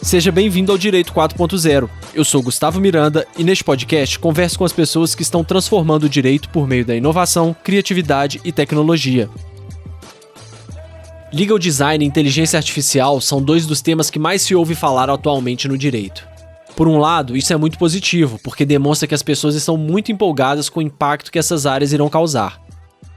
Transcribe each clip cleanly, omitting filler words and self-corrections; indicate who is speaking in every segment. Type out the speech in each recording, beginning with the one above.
Speaker 1: Seja bem-vindo ao Direito 4.0. Eu sou Gustavo Miranda e neste podcast converso com as pessoas que estão transformando o direito por meio da inovação, criatividade e tecnologia. Legal Design e inteligência artificial são dois dos temas que mais se ouve falar atualmente no direito. Por um lado, isso é muito positivo, porque demonstra que as pessoas estão muito empolgadas com o impacto que essas áreas irão causar.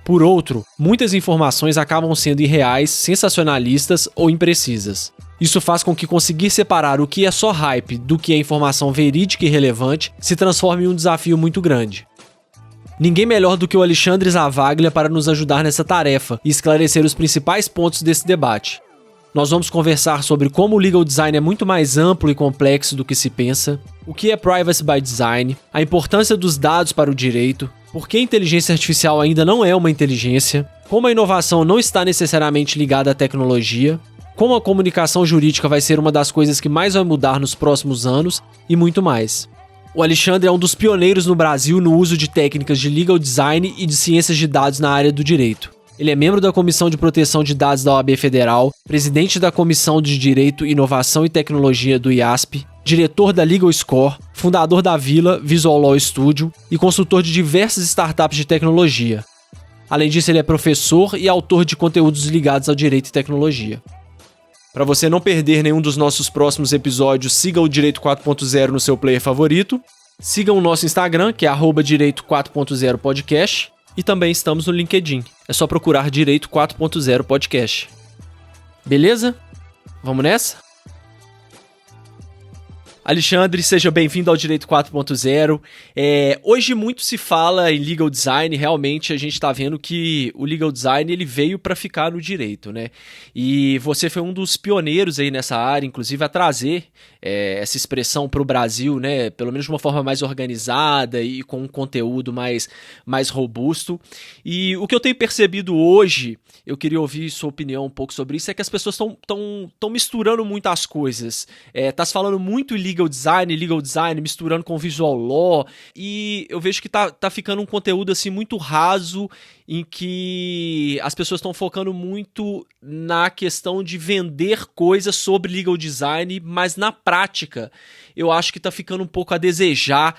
Speaker 1: Por outro, muitas informações acabam sendo irreais, sensacionalistas ou imprecisas. Isso faz com que conseguir separar o que é só hype do que é informação verídica e relevante se transforme em um desafio muito grande. Ninguém melhor do que o Alexandre Zavaglia para nos ajudar nessa tarefa e esclarecer os principais pontos desse debate. Nós vamos conversar sobre como o legal design é muito mais amplo e complexo do que se pensa, o que é privacy by design, a importância dos dados para o direito, por que a inteligência artificial ainda não é uma inteligência, como a inovação não está necessariamente ligada à tecnologia, como a comunicação jurídica vai ser uma das coisas que mais vai mudar nos próximos anos e muito mais. O Alexandre é um dos pioneiros no Brasil no uso de técnicas de legal design e de ciências de dados na área do direito. Ele é membro da Comissão de Proteção de Dados da OAB Federal, presidente da Comissão de Direito, Inovação e Tecnologia do IASP, diretor da Legal Score, fundador da Vila Visual Law Studio e consultor de diversas startups de tecnologia. Além disso, ele é professor e autor de conteúdos ligados ao direito e tecnologia. Para você não perder nenhum dos nossos próximos episódios, siga o Direito 4.0 no seu player favorito, siga o nosso Instagram, que é @Direito 4.0 Podcast, e também estamos no LinkedIn. É só procurar Direito 4.0 Podcast. Beleza? Vamos nessa? Alexandre, seja bem-vindo ao Direito 4.0. Hoje muito se fala em legal design, realmente a gente está vendo que o legal design ele veio para ficar no direito, né? E você foi um dos pioneiros aí nessa área, inclusive a trazer essa expressão para o Brasil, né? Pelo menos de uma forma mais organizada e com um conteúdo mais robusto. E o que eu tenho percebido hoje, eu queria ouvir sua opinião um pouco sobre isso, é que as pessoas estão misturando muito as coisas. Tá se falando muito em legal design, misturando com visual law, e eu vejo que tá ficando um conteúdo assim muito raso, em que as pessoas estão focando muito na questão de vender coisas sobre legal design, mas na prática eu acho que tá ficando um pouco a desejar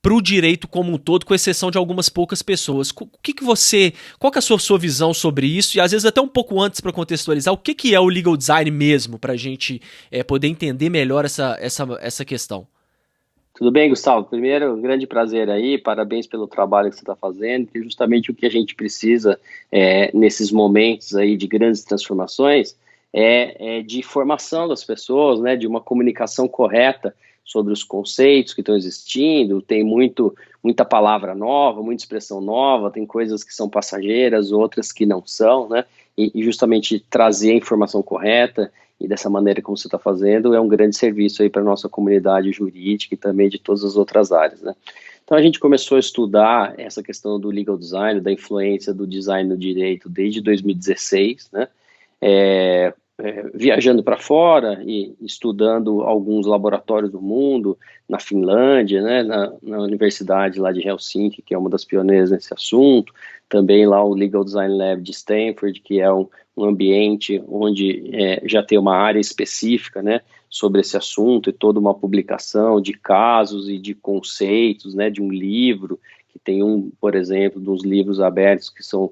Speaker 1: para o direito como um todo, com exceção de algumas poucas pessoas. Qual que é a sua visão sobre isso? E às vezes até um pouco antes para contextualizar, o que é o legal design mesmo, para a gente poder entender melhor essa questão?
Speaker 2: Tudo bem, Gustavo? Primeiro, um grande prazer aí, parabéns pelo trabalho que você está fazendo, que justamente o que a gente precisa nesses momentos aí de grandes transformações é de formação das pessoas, né, de uma comunicação correta sobre os conceitos que estão existindo. Tem muita palavra nova, muita expressão nova, tem coisas que são passageiras, outras que não são, né? E justamente trazer a informação correta, e dessa maneira como você está fazendo, é um grande serviço aí para a nossa comunidade jurídica e também de todas as outras áreas, né? Então a gente começou a estudar essa questão do legal design, da influência do design no direito desde 2016, né? Viajando para fora e estudando alguns laboratórios do mundo, na Finlândia, né, na universidade lá de Helsinki, que é uma das pioneiras nesse assunto, também lá o Legal Design Lab de Stanford, que é um ambiente onde já tem uma área específica, né, sobre esse assunto, e toda uma publicação de casos e de conceitos, né, de um livro, que tem por exemplo, dos livros abertos que são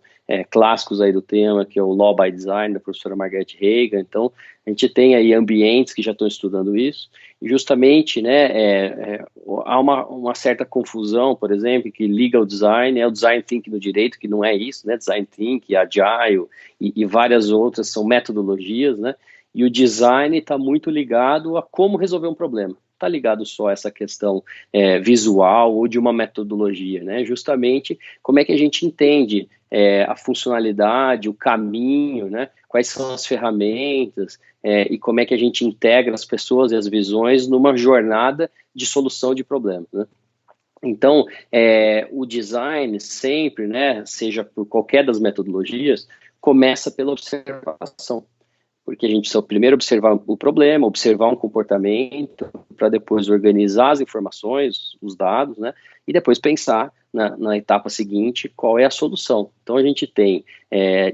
Speaker 2: clássicos aí do tema, que é o Law by Design, da professora Margaret Hagan. Então, a gente tem aí ambientes que já estão estudando isso, e justamente, né, há uma certa confusão, por exemplo, que legal design é o design thinking no direito, que não é isso, né, design thinking, agile e várias outras são metodologias, né, e o design está muito ligado a como resolver um problema. Está ligado só a essa questão visual ou de uma metodologia, né? Justamente como é que a gente entende a funcionalidade, o caminho, né? Quais são as ferramentas e como é que a gente integra as pessoas e as visões numa jornada de solução de problemas, né? Então, o design sempre, né, seja por qualquer das metodologias, começa pela observação. Porque a gente precisa primeiro observar o problema, observar um comportamento, para depois organizar as informações, os dados, né? E depois pensar na etapa seguinte qual é a solução. Então a gente tem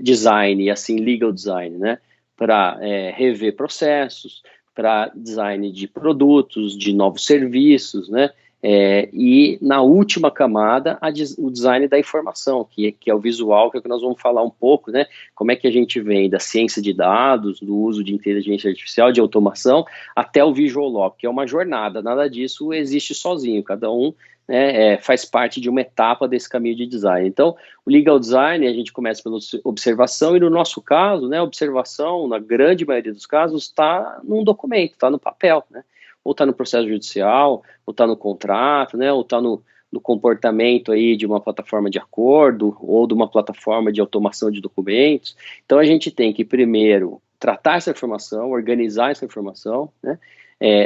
Speaker 2: design e assim legal design, né? Para rever processos, para design de produtos, de novos serviços, né? E na última camada, o design da informação, que é o visual, que é o que nós vamos falar um pouco, né? Como é que a gente vem da ciência de dados, do uso de inteligência artificial, de automação, até o visual law, que é uma jornada, nada disso existe sozinho, cada um, né, faz parte de uma etapa desse caminho de design. Então, o legal design, a gente começa pela observação, e no nosso caso, né, a observação, na grande maioria dos casos, está num documento, está no papel, né? Ou está no processo judicial, ou está no contrato, né, ou está no comportamento aí de uma plataforma de acordo, ou de uma plataforma de automação de documentos. Então, a gente tem que, primeiro, tratar essa informação, organizar essa informação, né?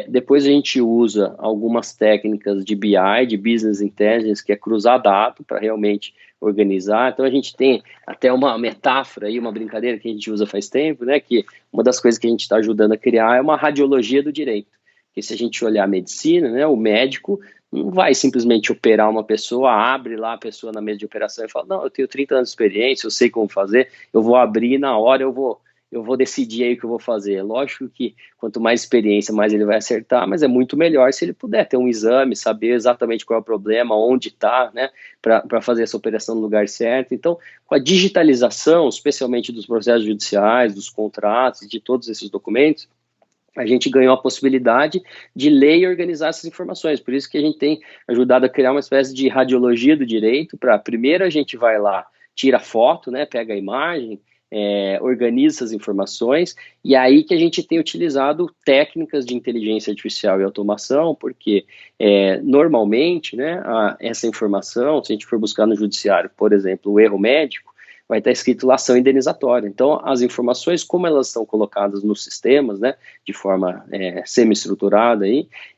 Speaker 2: Depois a gente usa algumas técnicas de BI, de Business Intelligence, que é cruzar dado para realmente organizar. Então a gente tem até uma metáfora aí, uma brincadeira que a gente usa faz tempo, né, que uma das coisas que a gente está ajudando a criar é uma radiologia do direito. Porque se a gente olhar a medicina, né, o médico não vai simplesmente operar uma pessoa, abre lá a pessoa na mesa de operação e fala, não, eu tenho 30 anos de experiência, eu sei como fazer, eu vou abrir e na hora eu vou decidir aí o que eu vou fazer. Lógico que quanto mais experiência, mais ele vai acertar, mas é muito melhor se ele puder ter um exame, saber exatamente qual é o problema, onde está, né, para fazer essa operação no lugar certo. Então, com a digitalização, especialmente dos processos judiciais, dos contratos, de todos esses documentos, a gente ganhou a possibilidade de ler e organizar essas informações. Por isso que a gente tem ajudado a criar uma espécie de radiologia do direito, para primeiro a gente vai lá, tira foto, né, pega a imagem, organiza essas informações, e aí que a gente tem utilizado técnicas de inteligência artificial e automação, porque normalmente, né, essa informação, se a gente for buscar no judiciário, por exemplo, o erro médico, vai estar escrito lá ação indenizatória. Então, as informações, como elas estão colocadas nos sistemas, né, de forma semi-estruturada,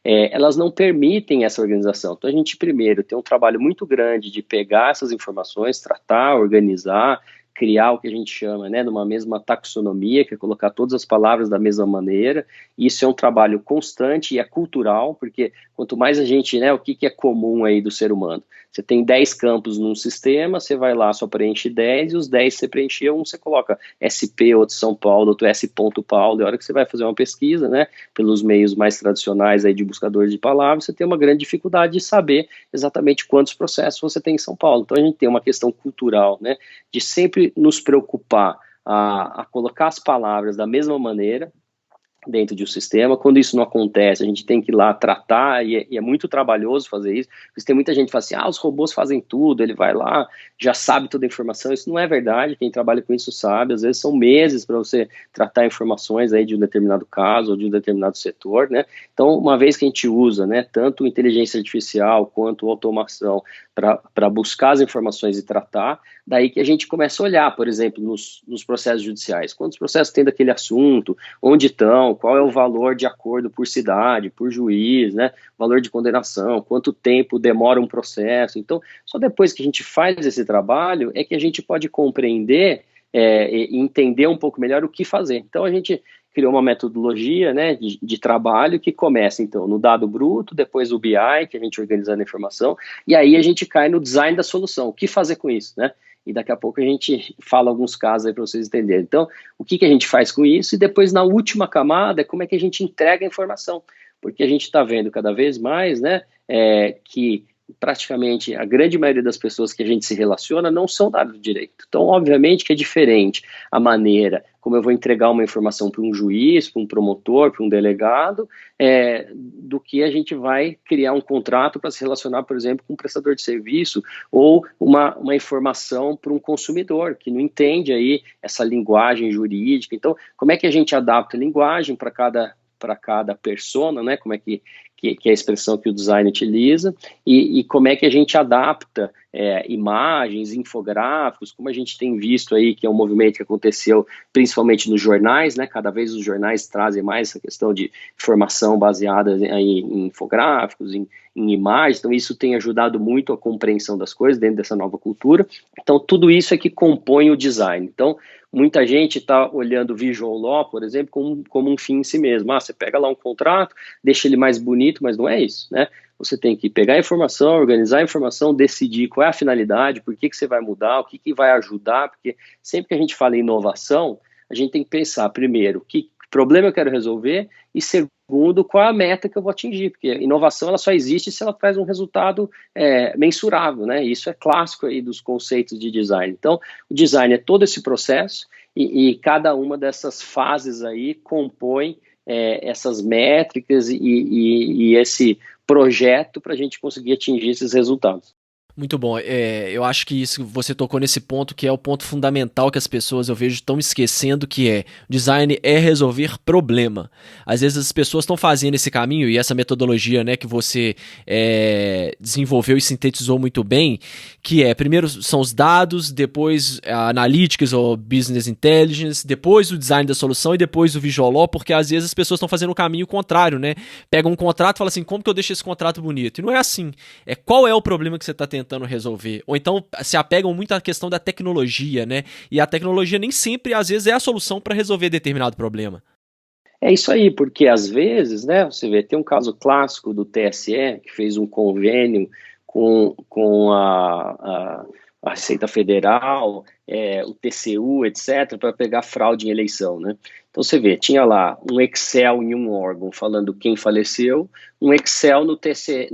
Speaker 2: elas não permitem essa organização. Então, a gente primeiro tem um trabalho muito grande de pegar essas informações, tratar, organizar, criar o que a gente chama, né, numa mesma taxonomia, que é colocar todas as palavras da mesma maneira. Isso é um trabalho constante e é cultural, porque quanto mais a gente, né, o que é comum aí do ser humano? Você tem 10 campos num sistema, você vai lá, só preenche 10, e os 10 você preencheu, você coloca SP, outro São Paulo, outro S. Paulo, e a hora que você vai fazer uma pesquisa, né, pelos meios mais tradicionais aí de buscadores de palavras, você tem uma grande dificuldade de saber exatamente quantos processos você tem em São Paulo. Então a gente tem uma questão cultural, né, de sempre nos preocupar a colocar as palavras da mesma maneira dentro de um sistema. Quando isso não acontece, a gente tem que ir lá tratar, e é muito trabalhoso fazer isso, porque tem muita gente que fala assim, os robôs fazem tudo, ele vai lá, já sabe toda a informação. Isso não é verdade, quem trabalha com isso sabe, às vezes são meses para você tratar informações aí de um determinado caso, ou de um determinado setor, né? Então, uma vez que a gente usa, né, tanto inteligência artificial, quanto automação, para buscar as informações e tratar, daí que a gente começa a olhar, por exemplo, nos processos judiciais, quantos processos tem daquele assunto, onde estão, qual é o valor de acordo por cidade, por juiz, né, valor de condenação, quanto tempo demora um processo. Então, só depois que a gente faz esse trabalho é que a gente pode compreender e entender um pouco melhor o que fazer. Então, a gente criou uma metodologia, né, de trabalho que começa, então, no dado bruto, depois o BI, que a gente organizando a informação, e aí a gente cai no design da solução, o que fazer com isso, né? E daqui a pouco a gente fala alguns casos aí para vocês entenderem. Então, o que a gente faz com isso? E depois, na última camada, como é que a gente entrega a informação? Porque a gente está vendo cada vez mais, né, que praticamente a grande maioria das pessoas que a gente se relaciona não são da área do direito. Então, obviamente que é diferente a maneira como eu vou entregar uma informação para um juiz, para um promotor, para um delegado, do que a gente vai criar um contrato para se relacionar, por exemplo, com um prestador de serviço, ou uma informação para um consumidor, que não entende aí essa linguagem jurídica. Então, como é que a gente adapta a linguagem para cada persona, né? Como é que é a expressão que o design utiliza, e como é que a gente adapta imagens, infográficos, como a gente tem visto aí, que é um movimento que aconteceu principalmente nos jornais, né? Cada vez os jornais trazem mais essa questão de informação baseada aí em infográficos, em imagens. Então isso tem ajudado muito a compreensão das coisas dentro dessa nova cultura. Então tudo isso é que compõe o design. Então muita gente está olhando o visual law, por exemplo, como um fim em si mesmo. Você pega lá um contrato, deixa ele mais bonito, mas não é isso, né? Você tem que pegar a informação, organizar a informação, decidir qual é a finalidade, por que você vai mudar, o que vai ajudar, porque sempre que a gente fala em inovação, a gente tem que pensar, primeiro, que que problema eu quero resolver, e segundo, qual é a meta que eu vou atingir, porque a inovação ela só existe se ela traz um resultado mensurável, né? Isso é clássico aí dos conceitos de design. Então, o design é todo esse processo, e cada uma dessas fases aí compõe essas métricas e esse projeto para a gente conseguir atingir esses resultados.
Speaker 1: Muito bom. Eu acho que isso você tocou nesse ponto que é o ponto fundamental que as pessoas eu vejo estão esquecendo, que design é resolver problema. Às vezes as pessoas estão fazendo esse caminho e essa metodologia, né, que você desenvolveu e sintetizou muito bem, que primeiro são os dados, depois a analytics ou business intelligence, depois o design da solução e depois o visual law, porque às vezes as pessoas estão fazendo o caminho contrário, né? Pegam um contrato e falam assim, como que eu deixo esse contrato bonito? E não é assim. Qual é o problema que você está tentando resolver, ou então se apegam muito à questão da tecnologia, né? E a tecnologia nem sempre, às vezes, é a solução para resolver determinado problema.
Speaker 2: É isso aí, porque às vezes, né, você vê, tem um caso clássico do TSE, que fez um convênio com a Receita Federal, o TCU, etc., para pegar fraude em eleição, né? Então você vê, tinha lá um Excel em um órgão falando quem faleceu, um Excel no TSE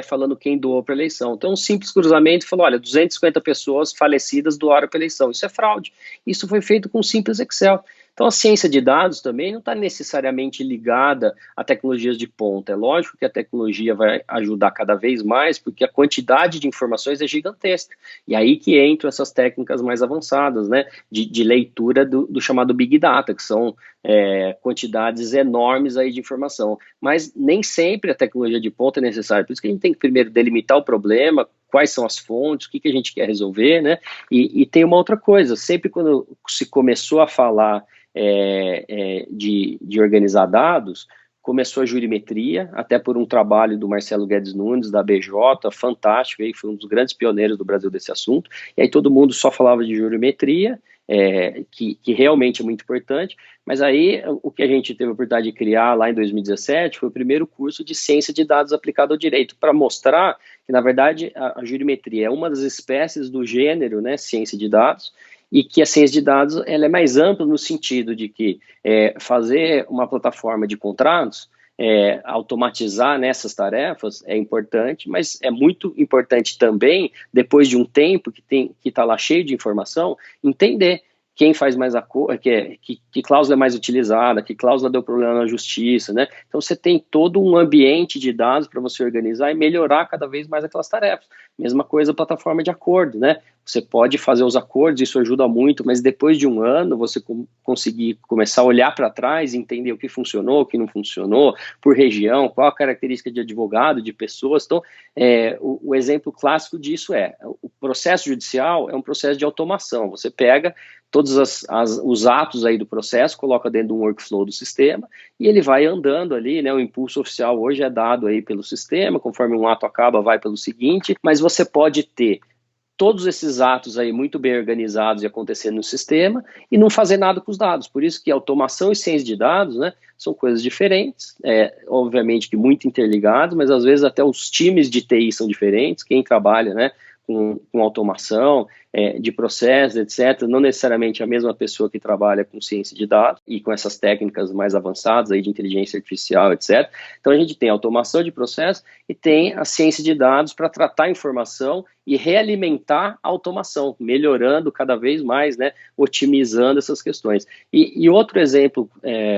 Speaker 2: falando quem doou para a eleição. Então um simples cruzamento falou, olha, 250 pessoas falecidas doaram para a eleição. Isso é fraude. Isso foi feito com um simples Excel. Então a ciência de dados também não está necessariamente ligada a tecnologias de ponta. É lógico que a tecnologia vai ajudar cada vez mais, porque a quantidade de informações é gigantesca. E aí que entram essas técnicas mais avançadas, né, de leitura do chamado Big Data, que são quantidades enormes aí de informação. Mas nem sempre a tecnologia de ponta é necessária. Por isso que a gente tem que primeiro delimitar o problema, quais são as fontes, o que a gente quer resolver, né? E tem uma outra coisa, sempre quando se começou a falar de organizar dados, começou a jurimetria, até por um trabalho do Marcelo Guedes Nunes, da BJ, fantástico, aí foi um dos grandes pioneiros do Brasil desse assunto, e aí todo mundo só falava de jurimetria, que realmente é muito importante, mas aí o que a gente teve a oportunidade de criar lá em 2017 foi o primeiro curso de ciência de dados aplicado ao direito, para mostrar que, na verdade, a jurimetria é uma das espécies do gênero, né, ciência de dados, e que a ciência de dados ela é mais ampla no sentido de que fazer uma plataforma de contratos, automatizar nessas tarefas é importante, mas é muito importante também, depois de um tempo que está lá cheio de informação, entender quem faz mais que cláusula é mais utilizada, que cláusula deu problema na justiça, né? Então você tem todo um ambiente de dados para você organizar e melhorar cada vez mais aquelas tarefas. Mesma coisa a plataforma de acordo, né? Você pode fazer os acordos, isso ajuda muito, mas depois de um ano você conseguir começar a olhar para trás e entender o que funcionou, o que não funcionou, por região, qual a característica de advogado, de pessoas. Então, o exemplo clássico disso o processo judicial é um processo de automação. Você pega todos os atos aí do processo, coloca dentro de um workflow do sistema e ele vai andando ali, né? O impulso oficial hoje é dado aí pelo sistema, conforme um ato acaba, vai pelo seguinte, mas você pode ter todos esses atos aí muito bem organizados e acontecendo no sistema e não fazer nada com os dados. Por isso que automação e ciência de dados, né, são coisas diferentes, obviamente que muito interligadas, mas às vezes até os times de TI são diferentes, quem trabalha, né, com automação, de processos, etc., não necessariamente a mesma pessoa que trabalha com ciência de dados e com essas técnicas mais avançadas aí de inteligência artificial, etc. Então a gente tem automação de processos e tem a ciência de dados para tratar a informação e realimentar a automação, melhorando cada vez mais, né, otimizando essas questões. E outro exemplo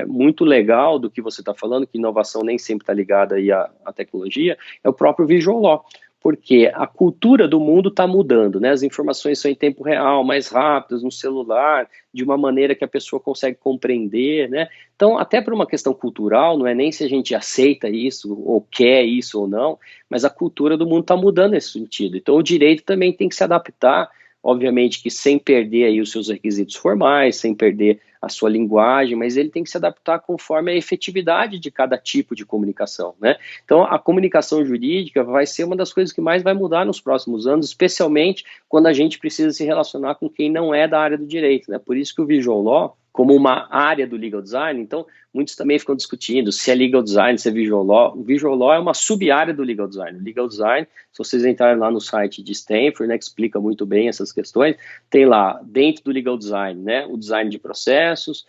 Speaker 2: muito legal do que você está falando, que inovação nem sempre está ligada aí à tecnologia, é o próprio Visual Law. Porque a cultura do mundo está mudando, né? As informações são em tempo real, mais rápidas, no celular, de uma maneira que a pessoa consegue compreender, né? Então, até por uma questão cultural, não é nem se a gente aceita isso, ou quer isso ou não, mas a cultura do mundo está mudando nesse sentido. Então, o direito também tem que se adaptar, obviamente que sem perder aí os seus requisitos formais, sem perder a sua linguagem, mas ele tem que se adaptar conforme a efetividade de cada tipo de comunicação, né? Então, a comunicação jurídica vai ser uma das coisas que mais vai mudar nos próximos anos, especialmente quando a gente precisa se relacionar com quem não é da área do direito, né? Por isso que o Visual Law, como uma área do legal design. Então, muitos também ficam discutindo se é legal design, se é visual law. O visual law é uma sub-área do legal design. O legal design, se vocês entrarem lá no site de Stanford, né, que explica muito bem essas questões, tem lá, dentro do legal design, né, o design de processos,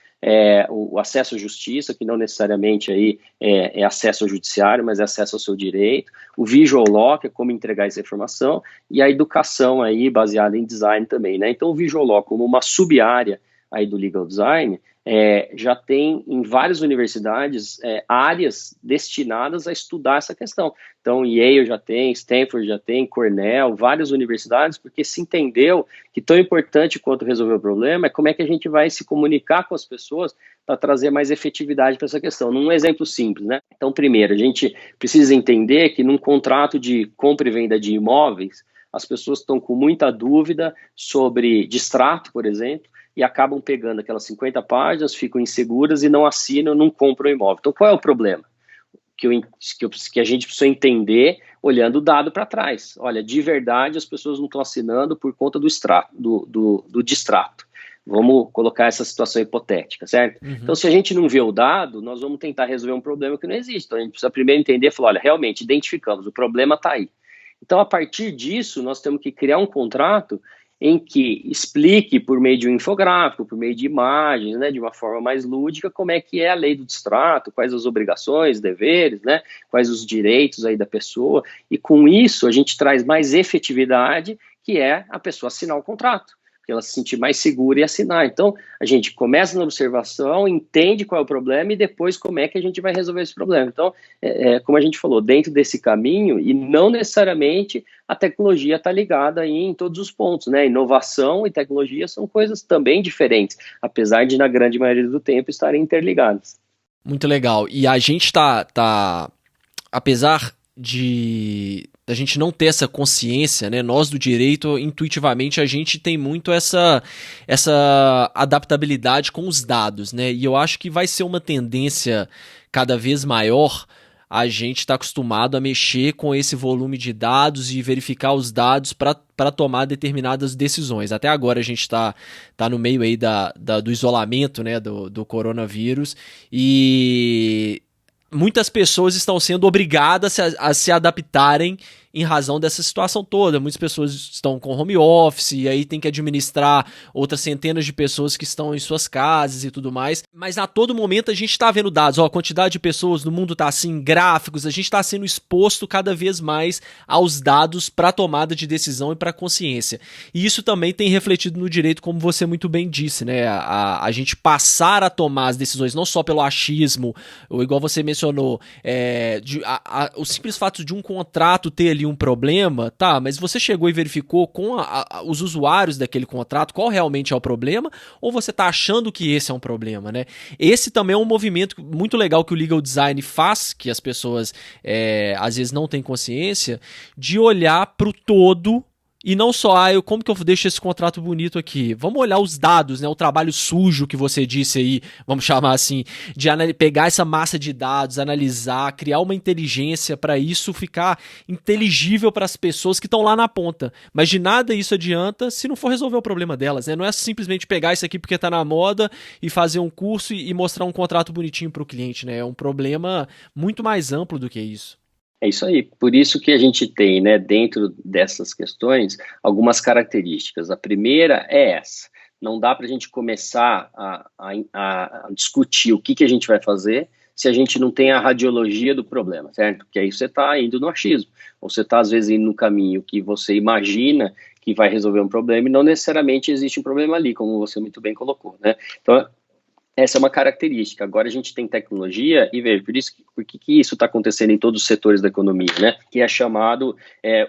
Speaker 2: o acesso à justiça, que não necessariamente aí é acesso ao judiciário, mas é acesso ao seu direito, o visual law, que é como entregar essa informação, e a educação aí baseada em design também, né? Então, o visual law como uma sub-área aí do legal design, já tem em várias universidades áreas destinadas a estudar essa questão. Então, Yale já tem, Stanford já tem, Cornell, várias universidades, porque se entendeu que tão importante quanto resolver o problema é como é que a gente vai se comunicar com as pessoas para trazer mais efetividade para essa questão. Num exemplo simples, né? Então, primeiro, a gente precisa entender que num contrato de compra e venda de imóveis, as pessoas estão com muita dúvida sobre distrato, por exemplo, e acabam pegando aquelas 50 páginas, ficam inseguras e não assinam, não compram o imóvel. Então, qual é o problema? Que a gente precisa entender olhando o dado para trás. Olha, de verdade, as pessoas não estão assinando por conta do distrato. Vamos colocar essa situação hipotética, certo? Uhum. Então, se a gente não vê o dado, nós vamos tentar resolver um problema que não existe. Então, a gente precisa primeiro entender e falar, olha, realmente, identificamos, o problema está aí. Então, a partir disso, nós temos que criar um contrato em que explique por meio de um infográfico, por meio de imagens, né, de uma forma mais lúdica, como é que é a lei do distrato, quais as obrigações, deveres, né, quais os direitos aí da pessoa, e com isso a gente traz mais efetividade, que é a pessoa assinar o contrato, porque ela se sentir mais segura e assinar. Então, a gente começa na observação, entende qual é o problema e depois como é que a gente vai resolver esse problema. Então, como a gente falou, dentro desse caminho, e não necessariamente a tecnologia está ligada aí em todos os pontos, né? Inovação e tecnologia são coisas também diferentes, apesar de, na grande maioria do tempo, estarem interligadas.
Speaker 1: Muito legal. E a gente apesar de a gente não ter essa consciência, né? Nós do direito, intuitivamente, a gente tem muito essa adaptabilidade com os dados, né? E eu acho que vai ser uma tendência cada vez maior. A gente está acostumado a mexer com esse volume de dados e verificar os dados para tomar determinadas decisões. Até agora a gente está no meio aí do isolamento, né, do coronavírus, e muitas pessoas estão sendo obrigadas a se adaptarem em razão dessa situação toda. Muitas pessoas estão com home office e aí tem que administrar outras centenas de pessoas que estão em suas casas e tudo mais. Mas a todo momento a gente está vendo dados. A quantidade de pessoas no mundo está assim, gráficos, a gente está sendo exposto cada vez mais aos dados para tomada de decisão e para consciência. E isso também tem refletido no direito, como você muito bem disse, né? A gente passar a tomar as decisões não só pelo achismo, ou igual você mencionou, o simples fato de um contrato ter ali um problema, tá, mas você chegou e verificou com os usuários daquele contrato qual realmente é o problema, ou você tá achando que esse é um problema, né? Esse também é um movimento muito legal que o legal design faz, que as pessoas às vezes não têm consciência, de olhar pro todo. E não só, como que eu deixo esse contrato bonito aqui? Vamos olhar os dados, né? O trabalho sujo que você disse aí, vamos chamar assim, de pegar essa massa de dados, analisar, criar uma inteligência para isso ficar inteligível para as pessoas que estão lá na ponta. Mas de nada isso adianta se não for resolver o problema delas, né? Não é simplesmente pegar isso aqui porque tá na moda e fazer um curso e mostrar um contrato bonitinho para o cliente, né? É um problema muito mais amplo do que isso.
Speaker 2: É isso aí, por isso que a gente tem, né, dentro dessas questões, algumas características. A primeira é essa, não dá para a gente começar a discutir o que a gente vai fazer se a gente não tem a radiologia do problema, certo? Porque aí você está indo no achismo, ou você está às vezes indo no caminho que você imagina que vai resolver um problema e não necessariamente existe um problema ali, como você muito bem colocou, né? Então, essa é uma característica. Agora a gente tem tecnologia e veja, por que isso está acontecendo em todos os setores da economia, né? Que é chamado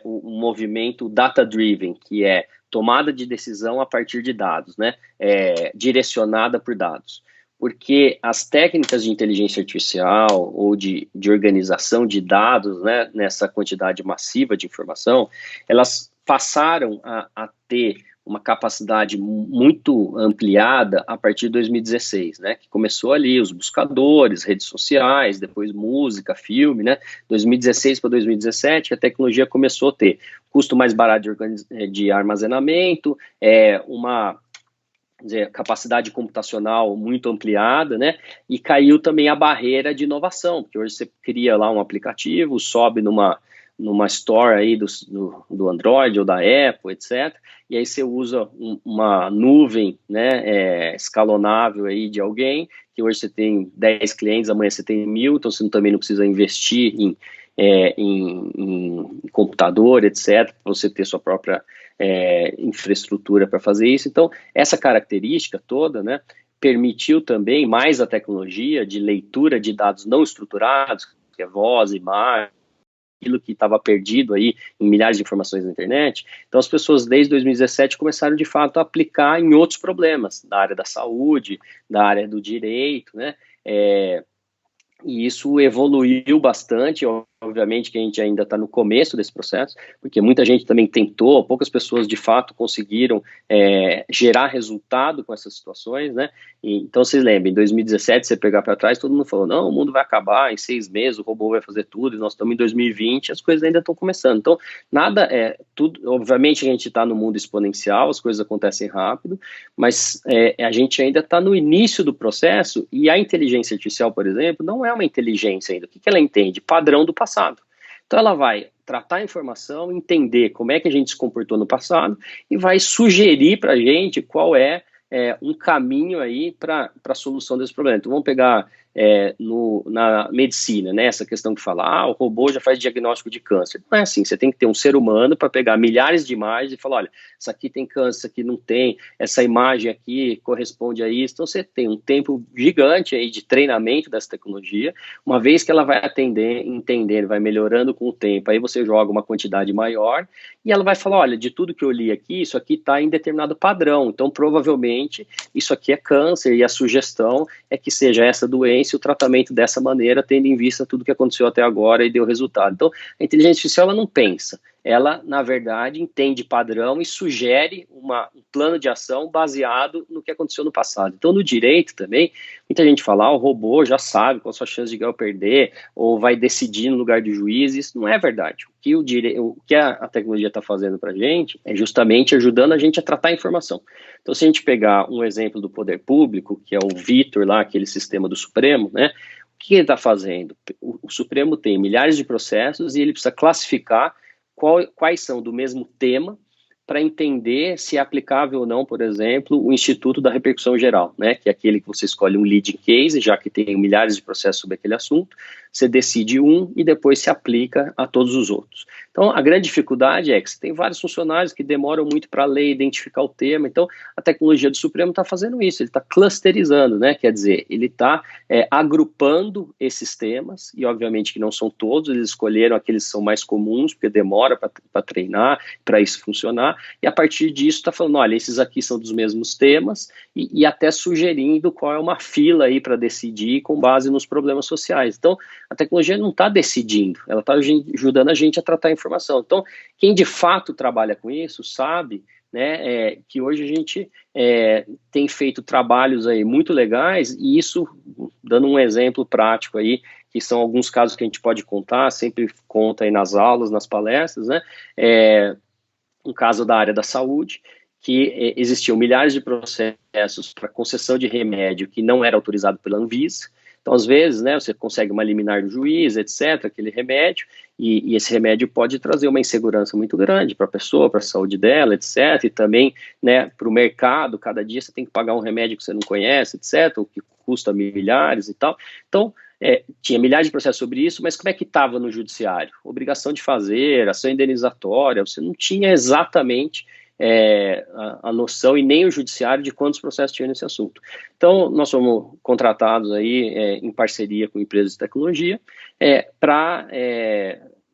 Speaker 2: o movimento data-driven, que é tomada de decisão a partir de dados, né? Direcionada por dados. Porque as técnicas de inteligência artificial ou de organização de dados, né, nessa quantidade massiva de informação, elas passaram a ter uma capacidade muito ampliada a partir de 2016, né, que começou ali os buscadores, redes sociais, depois música, filme, né, 2016 para 2017 a tecnologia começou a ter custo mais barato de armazenamento, uma dizer, capacidade computacional muito ampliada, né? E caiu também a barreira de inovação, porque hoje você cria lá um aplicativo, sobe numa store aí do Android ou da Apple, etc. E aí você usa uma nuvem, né, escalonável aí de alguém, que hoje você tem 10 clientes, amanhã você tem 1.000, então você também não precisa investir em computador, etc., para você ter sua própria infraestrutura para fazer isso. Então, essa característica toda, né, permitiu também mais a tecnologia de leitura de dados não estruturados, que é voz, imagem, aquilo que estava perdido aí em milhares de informações na internet. Então, as pessoas, desde 2017, começaram, de fato, a aplicar em outros problemas, da área da saúde, da área do direito, né, e isso evoluiu bastante. Obviamente que a gente ainda está no começo desse processo, porque muita gente também tentou, poucas pessoas de fato conseguiram gerar resultado com essas situações, né? Então vocês lembram, em 2017, você pegar para trás, todo mundo falou, não, o mundo vai acabar em 6 meses, o robô vai fazer tudo, e nós estamos em 2020, as coisas ainda estão começando. Então, nada tudo, obviamente a gente está no mundo exponencial, as coisas acontecem rápido, mas a gente ainda está no início do processo, e a inteligência artificial, por exemplo, não é uma inteligência ainda. O que ela entende? Padrão do passado. Então ela vai tratar a informação, entender como é que a gente se comportou no passado e vai sugerir para a gente qual é um caminho aí para a solução desse problema. Então vamos pegar na medicina, né, essa questão que fala, o robô já faz diagnóstico de câncer. Não é assim, você tem que ter um ser humano para pegar milhares de imagens e falar, olha, essa aqui tem câncer, essa aqui não tem, essa imagem aqui corresponde a isso. Então você tem um tempo gigante aí de treinamento dessa tecnologia, uma vez que ela vai entendendo, vai melhorando com o tempo, aí você joga uma quantidade maior e ela vai falar, olha, de tudo que eu li aqui, isso aqui está em determinado padrão, então provavelmente isso aqui é câncer e a sugestão é que seja essa doença e o tratamento dessa maneira, tendo em vista tudo que aconteceu até agora e deu resultado. Então, a inteligência artificial ela não pensa, ela, na verdade, entende padrão e sugere um plano de ação baseado no que aconteceu no passado. Então, no direito também, muita gente fala, o robô já sabe qual a sua chance de ganhar ou perder, ou vai decidir no lugar do juiz. Isso não é verdade. O que a tecnologia está fazendo para a gente é justamente ajudando a gente a tratar a informação. Então, se a gente pegar um exemplo do poder público, que é o Vitor lá, aquele sistema do Supremo, né? O que ele está fazendo? O Supremo tem milhares de processos e ele precisa classificar quais são do mesmo tema para entender se é aplicável ou não, por exemplo, o Instituto da Repercussão Geral, né, que é aquele que você escolhe um leading case, já que tem milhares de processos sobre aquele assunto, você decide um e depois se aplica a todos os outros. Então, a grande dificuldade é que você tem vários funcionários que demoram muito para ler, identificar o tema. Então, a tecnologia do Supremo está fazendo isso, ele está clusterizando, né, quer dizer, ele está agrupando esses temas, e obviamente que não são todos, eles escolheram aqueles que são mais comuns, porque demora para treinar, para isso funcionar, e a partir disso está falando, olha, esses aqui são dos mesmos temas, e até sugerindo qual é uma fila aí para decidir com base nos problemas sociais. Então, a tecnologia não está decidindo, ela está ajudando a gente a tratar a informação. Então, quem de fato trabalha com isso sabe, né, que hoje a gente tem feito trabalhos aí muito legais, e isso, dando um exemplo prático aí, que são alguns casos que a gente pode contar, sempre conta aí nas aulas, nas palestras, né, um caso da área da saúde, que existiam milhares de processos para concessão de remédio que não era autorizado pela Anvisa. Então, às vezes, né, você consegue uma liminar do juiz, etc., aquele remédio, e esse remédio pode trazer uma insegurança muito grande para a pessoa, para a saúde dela, etc., e também, né, para o mercado, cada dia você tem que pagar um remédio que você não conhece, etc., o que custa milhares e tal. Então, tinha milhares de processos sobre isso, mas como é que estava no judiciário? Obrigação de fazer, ação indenizatória, você não tinha exatamente a noção, e nem o judiciário, de quantos processos tinha nesse assunto. Então, nós fomos contratados aí em parceria com empresas de tecnologia para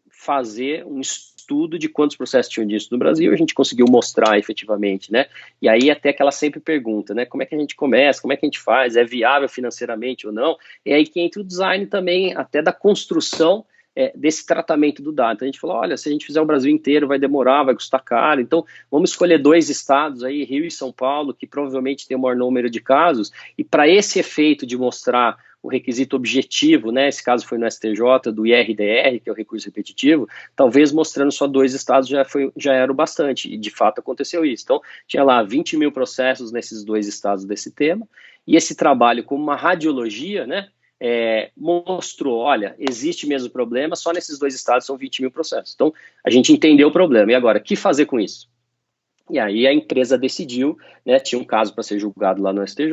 Speaker 2: fazer um estudo de quantos processos tinham disso no Brasil. A gente conseguiu mostrar efetivamente, né? E aí até que ela sempre pergunta, né? Como é que a gente começa? Como é que a gente faz? É viável financeiramente ou não? E aí que entra o design também, até da construção desse tratamento do dado. Então, a gente falou, olha, se a gente fizer o Brasil inteiro, vai demorar, vai custar caro, então vamos escolher 2 estados aí, Rio e São Paulo, que provavelmente tem o maior número de casos, e para esse efeito de mostrar o requisito objetivo, né, esse caso foi no STJ, do IRDR, que é o recurso repetitivo, talvez mostrando só 2 estados já era o bastante, e de fato aconteceu isso. Então, tinha lá 20 mil processos nesses 2 estados desse tema, e esse trabalho como uma radiologia, né, mostrou, olha, existe mesmo problema, só nesses 2 estados são 20 mil processos. Então, a gente entendeu o problema, e agora, o que fazer com isso? E aí a empresa decidiu, né, tinha um caso para ser julgado lá no STJ,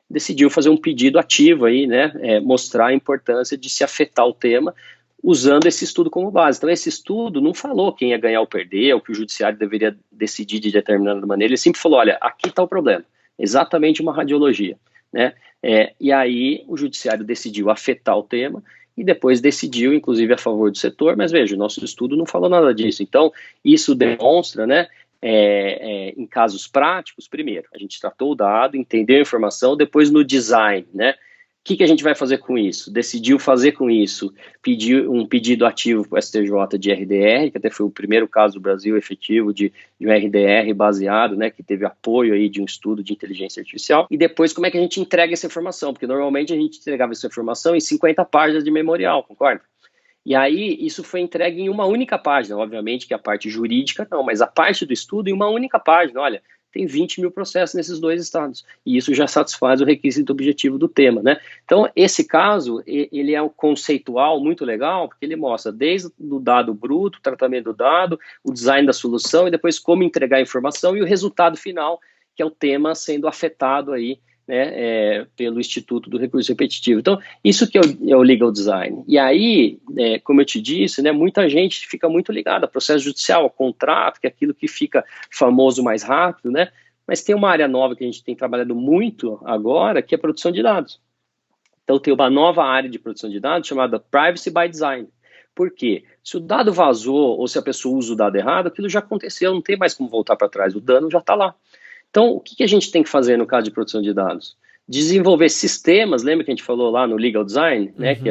Speaker 2: decidiu fazer um pedido ativo aí, né, mostrar a importância de se afetar o tema, usando esse estudo como base. Então esse estudo não falou quem ia ganhar ou perder, ou que o judiciário deveria decidir de determinada maneira, ele sempre falou, olha, aqui está o problema, exatamente uma radiologia, né, e aí o judiciário decidiu afetar o tema, e depois decidiu, inclusive, a favor do setor, mas veja, o nosso estudo não falou nada disso. Então, isso demonstra, né, em casos práticos, primeiro, a gente tratou o dado, entendeu a informação, depois no design, né? O que a gente vai fazer com isso? Decidiu fazer com isso, pediu um pedido ativo para o STJ de RDR, que até foi o primeiro caso do Brasil efetivo de um RDR baseado, né, que teve apoio aí de um estudo de inteligência artificial, e depois como é que a gente entrega essa informação, porque normalmente a gente entregava essa informação em 50 páginas de memorial, concorda? E aí, isso foi entregue em uma única página, obviamente que a parte jurídica não, mas a parte do estudo em uma única página, olha, tem 20 mil processos nesses 2 estados, e isso já satisfaz o requisito objetivo do tema, né? Então, esse caso, ele é um conceitual muito legal, porque ele mostra desde o dado bruto, o tratamento do dado, o design da solução, e depois como entregar a informação e o resultado final, que é o tema sendo afetado aí, né, pelo Instituto do Recurso Repetitivo. Então, isso que é o legal design. E aí, como eu te disse, né, muita gente fica muito ligada a processo judicial, a contrato, que é aquilo que fica famoso mais rápido, né? Mas tem uma área nova que a gente tem trabalhado muito agora, que é a produção de dados. Então, tem uma nova área de produção de dados chamada Privacy by Design. Por quê? Se o dado vazou ou se a pessoa usa o dado errado, aquilo já aconteceu, não tem mais como voltar para trás, o dano já está lá. Então, o que a gente tem que fazer no caso de produção de dados? Desenvolver sistemas, lembra que a gente falou lá no legal design, né, que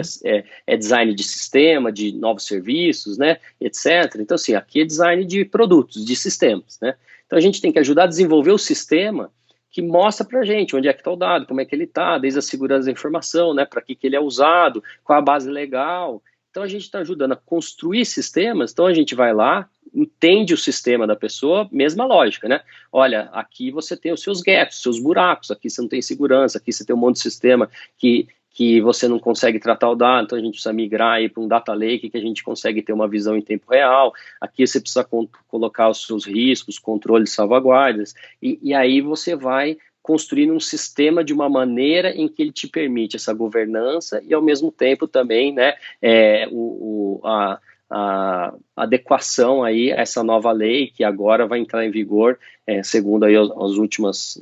Speaker 2: é design de sistema, de novos serviços, né, etc. Então, assim, aqui é design de produtos, de sistemas, né. Então, a gente tem que ajudar a desenvolver o sistema que mostra para a gente onde é que está o dado, como é que ele está, desde a segurança da informação, né, para que ele é usado, qual a base legal. Então, a gente está ajudando a construir sistemas, então a gente vai lá, entende o sistema da pessoa, mesma lógica, né? Olha, aqui você tem os seus gaps, seus buracos, aqui você não tem segurança, aqui você tem um monte de sistema que você não consegue tratar o dado, então a gente precisa migrar aí para um data lake que a gente consegue ter uma visão em tempo real, aqui você precisa colocar os seus riscos, controles, salvaguardas, e aí você vai construindo um sistema de uma maneira em que ele te permite essa governança e ao mesmo tempo também, né, a adequação aí a essa nova lei que agora vai entrar em vigor, segundo aí as últimas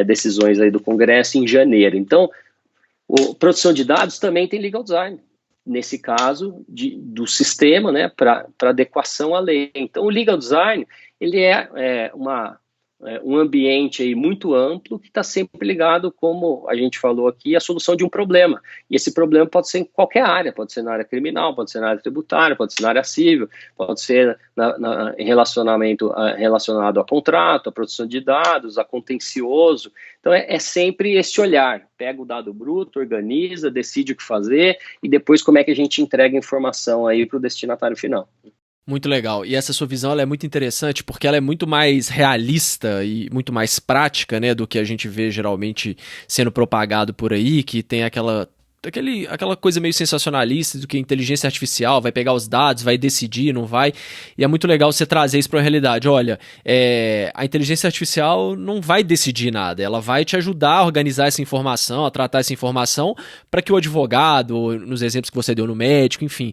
Speaker 2: decisões aí do Congresso em janeiro. Então, produção de dados também tem legal design, nesse caso do sistema, né, para adequação à lei. Então, o legal design, ele é um ambiente aí muito amplo que está sempre ligado, como a gente falou aqui, à solução de um problema. E esse problema pode ser em qualquer área, pode ser na área criminal, pode ser na área tributária, pode ser na área civil, pode ser em relacionado a contrato, a produção de dados, a contencioso. Então é sempre esse olhar, pega o dado bruto, organiza, decide o que fazer e depois como é que a gente entrega a informação aí para o destinatário final.
Speaker 1: Muito legal. E essa sua visão ela é muito interessante porque ela é muito mais realista e muito mais prática, né, do que a gente vê geralmente sendo propagado por aí, que tem aquela coisa meio sensacionalista do que a inteligência artificial vai pegar os dados, vai decidir, não vai. E é muito legal você trazer isso para a realidade. Olha, a inteligência artificial não vai decidir nada, ela vai te ajudar a organizar essa informação, a tratar essa informação para que o advogado, nos exemplos que você deu no médico, enfim,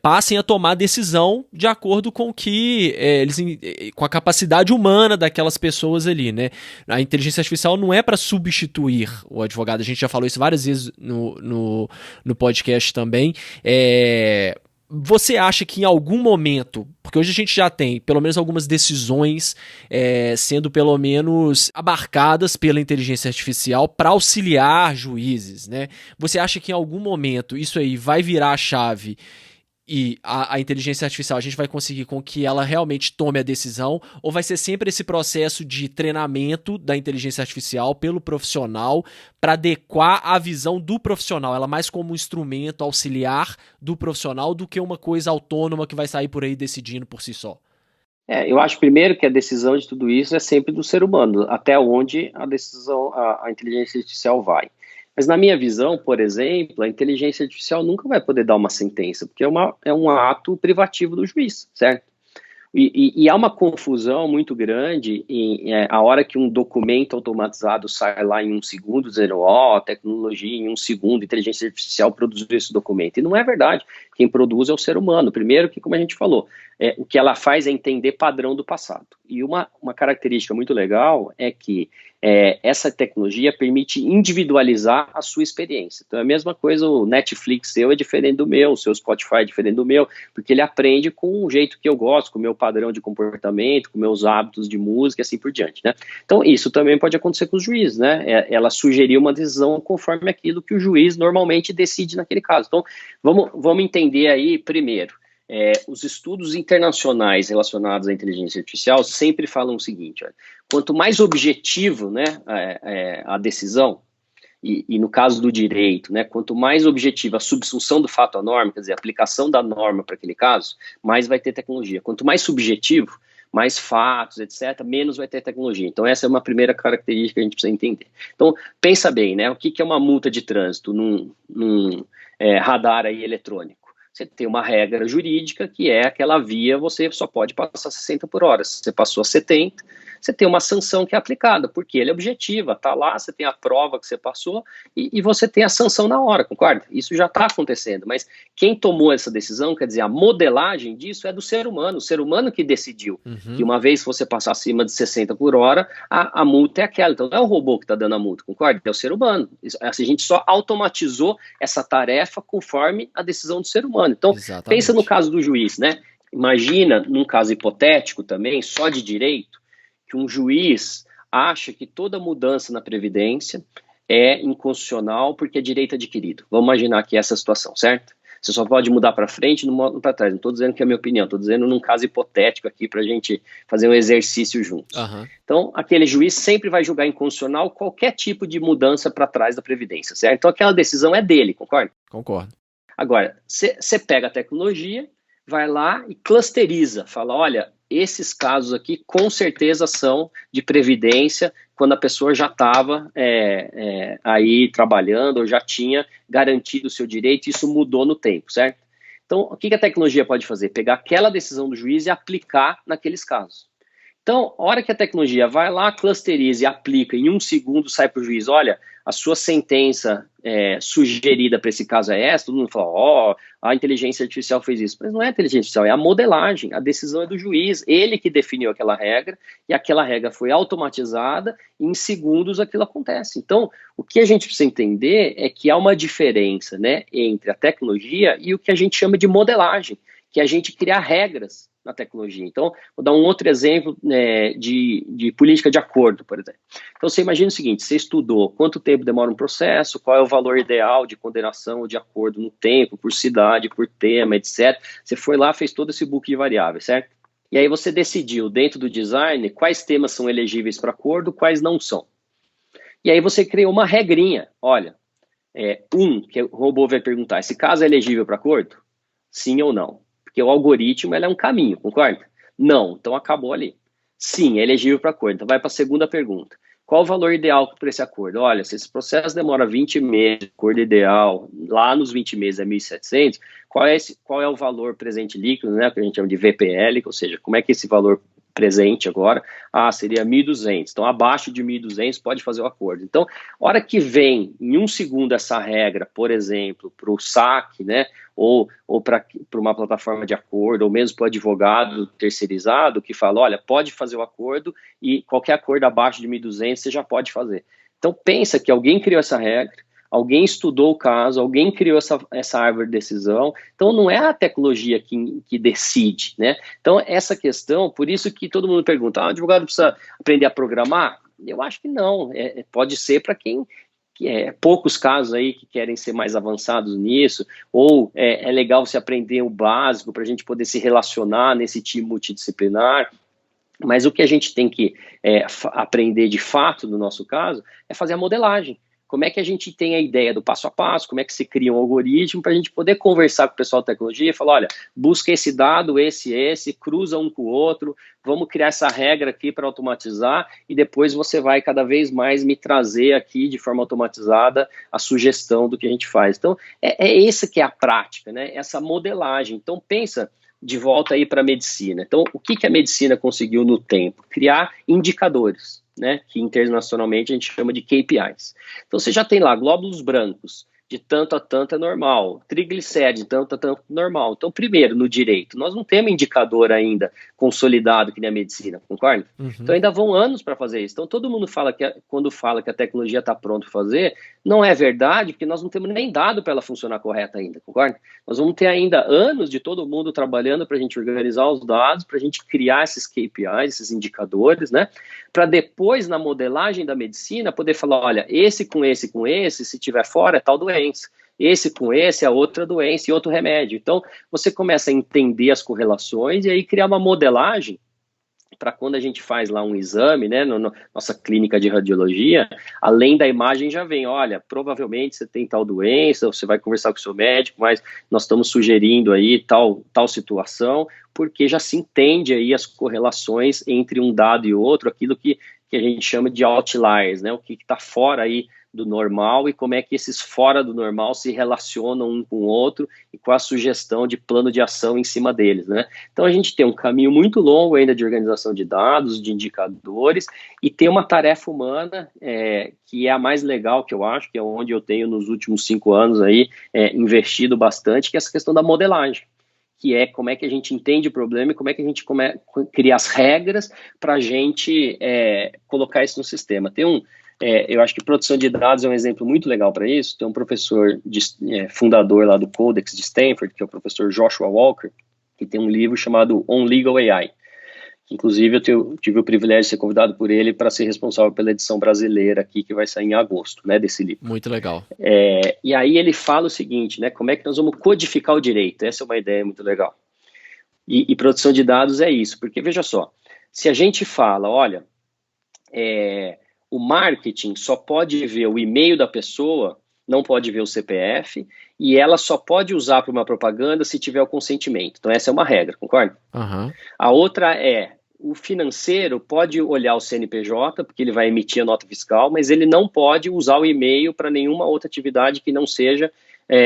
Speaker 1: passem a tomar decisão de acordo com o que com a capacidade humana daquelas pessoas ali, né? A inteligência artificial não é para substituir o advogado, a gente já falou isso várias vezes no podcast também. Você acha que em algum momento, porque hoje a gente já tem pelo menos algumas decisões sendo pelo menos abarcadas pela inteligência artificial para auxiliar juízes, né? Você acha que em algum momento isso aí vai virar a chave e a inteligência artificial, a gente vai conseguir com que ela realmente tome a decisão, ou vai ser sempre esse processo de treinamento da inteligência artificial pelo profissional para adequar a visão do profissional, ela mais como um instrumento auxiliar do profissional do que uma coisa autônoma que vai sair por aí decidindo por si só?
Speaker 2: Eu acho primeiro que a decisão de tudo isso é sempre do ser humano, até onde a decisão, a inteligência artificial vai. Mas na minha visão, por exemplo, a inteligência artificial nunca vai poder dar uma sentença, porque é um ato privativo do juiz, certo? E há uma confusão muito grande a hora que um documento automatizado sai lá em um segundo, dizendo, a tecnologia em um segundo, inteligência artificial produziu esse documento. E não é verdade. Quem produz é o ser humano. Primeiro que, como a gente falou, o que ela faz é entender padrão do passado. E uma característica muito legal é que essa tecnologia permite individualizar a sua experiência. Então é a mesma coisa, o Netflix seu é diferente do meu, o seu Spotify é diferente do meu, porque ele aprende com o jeito que eu gosto, com o meu padrão de comportamento, com meus hábitos de música e assim por diante, né? Então isso também pode acontecer com os juízes, né? Ela sugeriu uma decisão conforme aquilo que o juiz normalmente decide naquele caso. Então vamos entender aí primeiro. Os estudos internacionais relacionados à inteligência artificial sempre falam o seguinte, olha, quanto mais objetivo, né, a decisão, e no caso do direito, né, quanto mais objetiva a subsunção do fato à norma, quer dizer, a aplicação da norma para aquele caso, mais vai ter tecnologia. Quanto mais subjetivo, mais fatos, etc., menos vai ter tecnologia. Então essa é uma primeira característica que a gente precisa entender. Então pensa bem, né, o que é uma multa de trânsito num radar aí eletrônico? Você tem uma regra jurídica que é aquela via, você só pode passar 60 por hora. Se você passou a 70, você tem uma sanção que é aplicada, porque ele é objetiva, está lá, você tem a prova que você passou e você tem a sanção na hora, concorda? Isso já está acontecendo, mas quem tomou essa decisão, quer dizer, a modelagem disso é do ser humano, o ser humano que decidiu que uma vez que você passar acima de 60 por hora, a multa é aquela. Então não é o robô que está dando a multa, concorda? É o ser humano. A gente só automatizou essa tarefa conforme a decisão do ser humano. Então,
Speaker 1: Exatamente.
Speaker 2: Pensa no caso do juiz, né? Imagina, num caso hipotético também, só de direito, que um juiz acha que toda mudança na Previdência é inconstitucional porque é direito adquirido. Vamos imaginar aqui essa situação, certo? Você só pode mudar para frente e não para trás. Não estou dizendo que é a minha opinião, estou dizendo num caso hipotético aqui para a gente fazer um exercício juntos.
Speaker 1: Uhum.
Speaker 2: Então, aquele juiz sempre vai julgar inconstitucional qualquer tipo de mudança para trás da Previdência, certo? Então, aquela decisão é dele, concorda?
Speaker 1: Concordo.
Speaker 2: Agora, você pega a tecnologia, vai lá e clusteriza, fala, olha, esses casos aqui com certeza são de previdência quando a pessoa já estava aí trabalhando ou já tinha garantido o seu direito e isso mudou no tempo, certo? Então, o que a tecnologia pode fazer? Pegar aquela decisão do juiz e aplicar naqueles casos. Então, a hora que a tecnologia vai lá, clusteriza e aplica, em um segundo sai para o juiz, olha, a sua sentença sugerida para esse caso é essa, todo mundo fala, a inteligência artificial fez isso. Mas não é a inteligência artificial, é a modelagem, a decisão é do juiz, ele que definiu aquela regra, e aquela regra foi automatizada, e em segundos aquilo acontece. Então, o que a gente precisa entender é que há uma diferença, né, entre a tecnologia e o que a gente chama de modelagem, que é a gente criar regras na tecnologia. Então, vou dar um outro exemplo de política de acordo, por exemplo. Então, você imagina o seguinte, você estudou quanto tempo demora um processo, qual é o valor ideal de condenação ou de acordo no tempo, por cidade, por tema, etc. Você foi lá, fez todo esse book de variáveis, certo? E aí você decidiu, dentro do design, quais temas são elegíveis para acordo, quais não são. E aí você criou uma regrinha, olha, que o robô vai perguntar, esse caso é elegível para acordo? Sim ou não? Porque o algoritmo é um caminho, concorda? Não, então acabou ali. Sim, é elegível para acordo. Então vai para a segunda pergunta. Qual o valor ideal para esse acordo? Olha, se esse processo demora 20 meses, acordo ideal, lá nos 20 meses é 1.700, qual é o valor presente líquido, né, que a gente chama de VPL, ou seja, como é que esse valor presente agora, seria 1.200, então abaixo de 1.200 pode fazer o acordo. Então, a hora que vem em um segundo essa regra, por exemplo, para o saque, né, ou para uma plataforma de acordo, ou mesmo para o advogado terceirizado, que fala, olha, pode fazer o acordo e qualquer acordo abaixo de 1.200 você já pode fazer. Então, pensa que alguém criou essa regra, alguém estudou o caso, alguém criou essa árvore de decisão, então não é a tecnologia que decide, né? Então essa questão, por isso que todo mundo pergunta, o advogado precisa aprender a programar? Eu acho que não, pode ser para quem poucos casos aí que querem ser mais avançados nisso, ou é legal você aprender o básico para a gente poder se relacionar nesse time multidisciplinar. Mas o que a gente tem que aprender de fato, no nosso caso, é fazer a modelagem. Como é que a gente tem a ideia do passo a passo, como é que se cria um algoritmo para a gente poder conversar com o pessoal da tecnologia e falar, olha, busca esse dado, esse, cruza um com o outro, vamos criar essa regra aqui para automatizar e depois você vai cada vez mais me trazer aqui de forma automatizada a sugestão do que a gente faz. Então, essa que é a prática, né? Essa modelagem. Então, pensa de volta aí para a medicina. Então, o que a medicina conseguiu no tempo? Criar indicadores, né, que internacionalmente a gente chama de KPIs. Então, você já tem lá glóbulos brancos, de tanto a tanto é normal, triglicérides, de tanto a tanto é normal. Então, primeiro, no direito, nós não temos indicador ainda consolidado que nem a medicina, concorda? Uhum. Então, ainda vão anos para fazer isso. Então, todo mundo fala quando fala que a tecnologia está pronta para fazer, não é verdade, porque nós não temos nem dado para ela funcionar correta ainda, concorda? Nós vamos ter ainda anos de todo mundo trabalhando para a gente organizar os dados, para a gente criar esses KPIs, esses indicadores, né? Para depois, na modelagem da medicina, poder falar, olha, esse, se tiver fora, é tal doença. Esse com esse é outra doença e outro remédio. Então, você começa a entender as correlações e aí criar uma modelagem para quando a gente faz lá um exame, né, nossa clínica de radiologia, além da imagem já vem, olha, provavelmente você tem tal doença, você vai conversar com o seu médico, mas nós estamos sugerindo aí tal situação, porque já se entende aí as correlações entre um dado e outro, aquilo que a gente chama de outliers, né, o que está fora aí do normal e como é que esses fora do normal se relacionam um com o outro e com a sugestão de plano de ação em cima deles, né? Então a gente tem um caminho muito longo ainda de organização de dados, de indicadores e tem uma tarefa humana que é a mais legal que eu acho, que é onde eu tenho nos últimos 5 anos aí investido bastante, que é essa questão da modelagem, que é como é que a gente entende o problema e como é que a gente cria as regras para a gente colocar isso no sistema. Eu acho que produção de dados é um exemplo muito legal para isso. Tem um professor fundador lá do Codex de Stanford, que é o professor Joshua Walker, que tem um livro chamado On Legal AI. Inclusive, eu tive o privilégio de ser convidado por ele para ser responsável pela edição brasileira aqui, que vai sair em agosto, né, desse livro.
Speaker 1: Muito legal.
Speaker 2: E aí ele fala o seguinte, né, como é que nós vamos codificar o direito? Essa é uma ideia muito legal. E produção de dados é isso, porque veja só, se a gente fala, olha, o marketing só pode ver o e-mail da pessoa, não pode ver o CPF, e ela só pode usar para uma propaganda se tiver o consentimento. Então essa é uma regra, concorda?
Speaker 1: Uhum.
Speaker 2: A outra o financeiro pode olhar o CNPJ, porque ele vai emitir a nota fiscal, mas ele não pode usar o e-mail para nenhuma outra atividade que não seja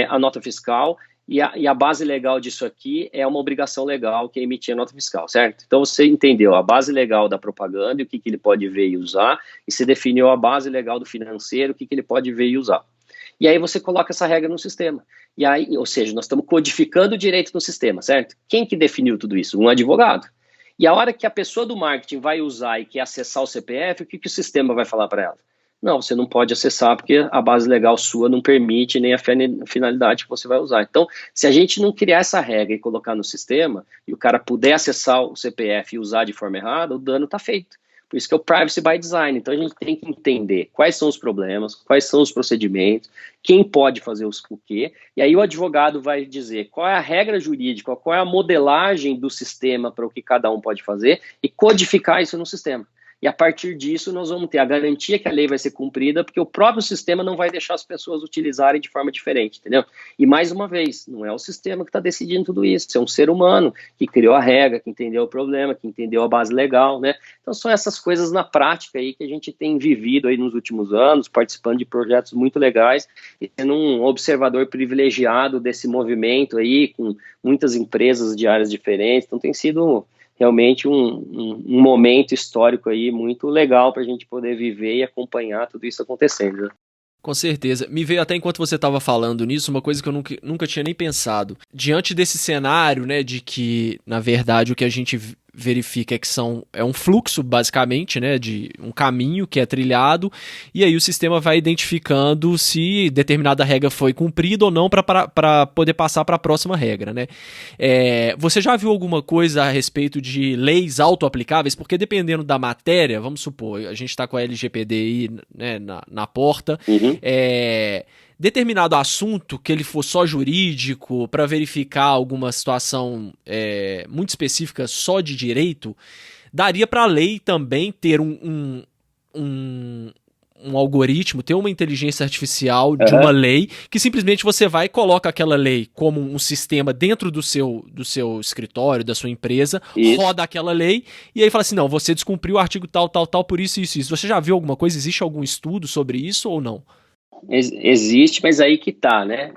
Speaker 2: a nota fiscal, e a base legal disso aqui é uma obrigação legal que é emitir a nota fiscal, certo? Então você entendeu a base legal da propaganda e o que ele pode ver e usar, e você definiu a base legal do financeiro, o que ele pode ver e usar. E aí você coloca essa regra no sistema. E aí, ou seja, nós estamos codificando o direito no sistema, certo? Quem que definiu tudo isso? Um advogado. E a hora que a pessoa do marketing vai usar e quer acessar o CPF, o que o sistema vai falar para ela? Não, você não pode acessar porque a base legal sua não permite nem a finalidade que você vai usar. Então, se a gente não criar essa regra e colocar no sistema, e o cara puder acessar o CPF e usar de forma errada, o dano está feito. Por isso que é o privacy by design. Então, a gente tem que entender quais são os problemas, quais são os procedimentos, quem pode fazer o quê, e aí o advogado vai dizer qual é a regra jurídica, qual é a modelagem do sistema para o que cada um pode fazer e codificar isso no sistema. E a partir disso nós vamos ter a garantia que a lei vai ser cumprida, porque o próprio sistema não vai deixar as pessoas utilizarem de forma diferente, entendeu? E mais uma vez, não é o sistema que está decidindo tudo isso, é um ser humano que criou a regra, que entendeu o problema, que entendeu a base legal, né? Então são essas coisas na prática aí que a gente tem vivido aí nos últimos anos, participando de projetos muito legais e sendo um observador privilegiado desse movimento aí, com muitas empresas de áreas diferentes, então tem sido realmente um momento histórico aí muito legal para a gente poder viver e acompanhar tudo isso acontecendo, né?
Speaker 1: Com certeza. Me veio até enquanto você estava falando nisso, uma coisa que eu nunca tinha nem pensado. Diante desse cenário, né, de que, na verdade, o que a gente verifica que é um fluxo, basicamente, né, de um caminho que é trilhado, e aí o sistema vai identificando se determinada regra foi cumprida ou não para poder passar para a próxima regra, né? Você já viu alguma coisa a respeito de leis auto-aplicáveis? Porque dependendo da matéria, vamos supor, a gente está com a LGPD aí, né, na porta, determinado assunto que ele for só jurídico, para verificar alguma situação muito específica só de direito, daria para a lei também ter um algoritmo, ter uma inteligência artificial de uma lei, que simplesmente você vai e coloca aquela lei como um sistema dentro do seu escritório, da sua empresa, roda aquela lei, e aí fala assim, não, você descumpriu o artigo tal, por isso, isso, isso. Você já viu alguma coisa? Existe algum estudo sobre isso ou não?
Speaker 2: Existe, mas aí que tá, né?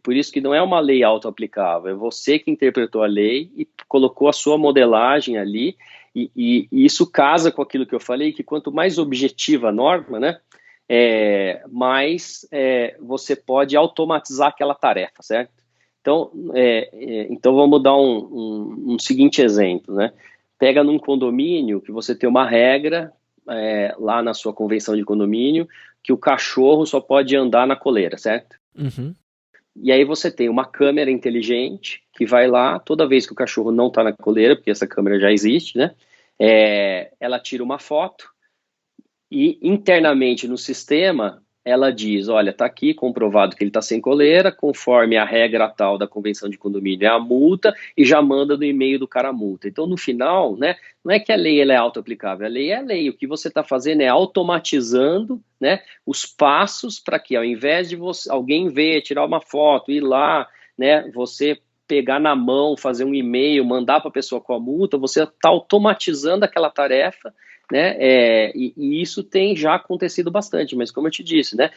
Speaker 2: Por isso que não é uma lei auto-aplicável, é você que interpretou a lei e colocou a sua modelagem ali, e isso casa com aquilo que eu falei, que quanto mais objetiva a norma, né, mais você pode automatizar aquela tarefa, certo? Então vamos dar um seguinte exemplo, né? Pega num condomínio que você tem uma regra lá na sua convenção de condomínio, que o cachorro só pode andar na coleira, certo?
Speaker 1: Uhum.
Speaker 2: E aí você tem uma câmera inteligente que vai lá, toda vez que o cachorro não está na coleira, porque essa câmera já existe, né? Ela tira uma foto e internamente no sistema ela diz, olha, está aqui comprovado que ele está sem coleira, conforme a regra tal da convenção de condomínio é a multa, e já manda no e-mail do cara a multa. Então, no final, né, não é que a lei ela é auto-aplicável, a lei é a lei. O que você está fazendo é automatizando, né, os passos para que, ao invés de alguém ver, tirar uma foto, ir lá, né, você pegar na mão, fazer um e-mail, mandar para a pessoa com a multa, você está automatizando aquela tarefa, né? E isso tem já acontecido bastante, mas como eu te disse, né?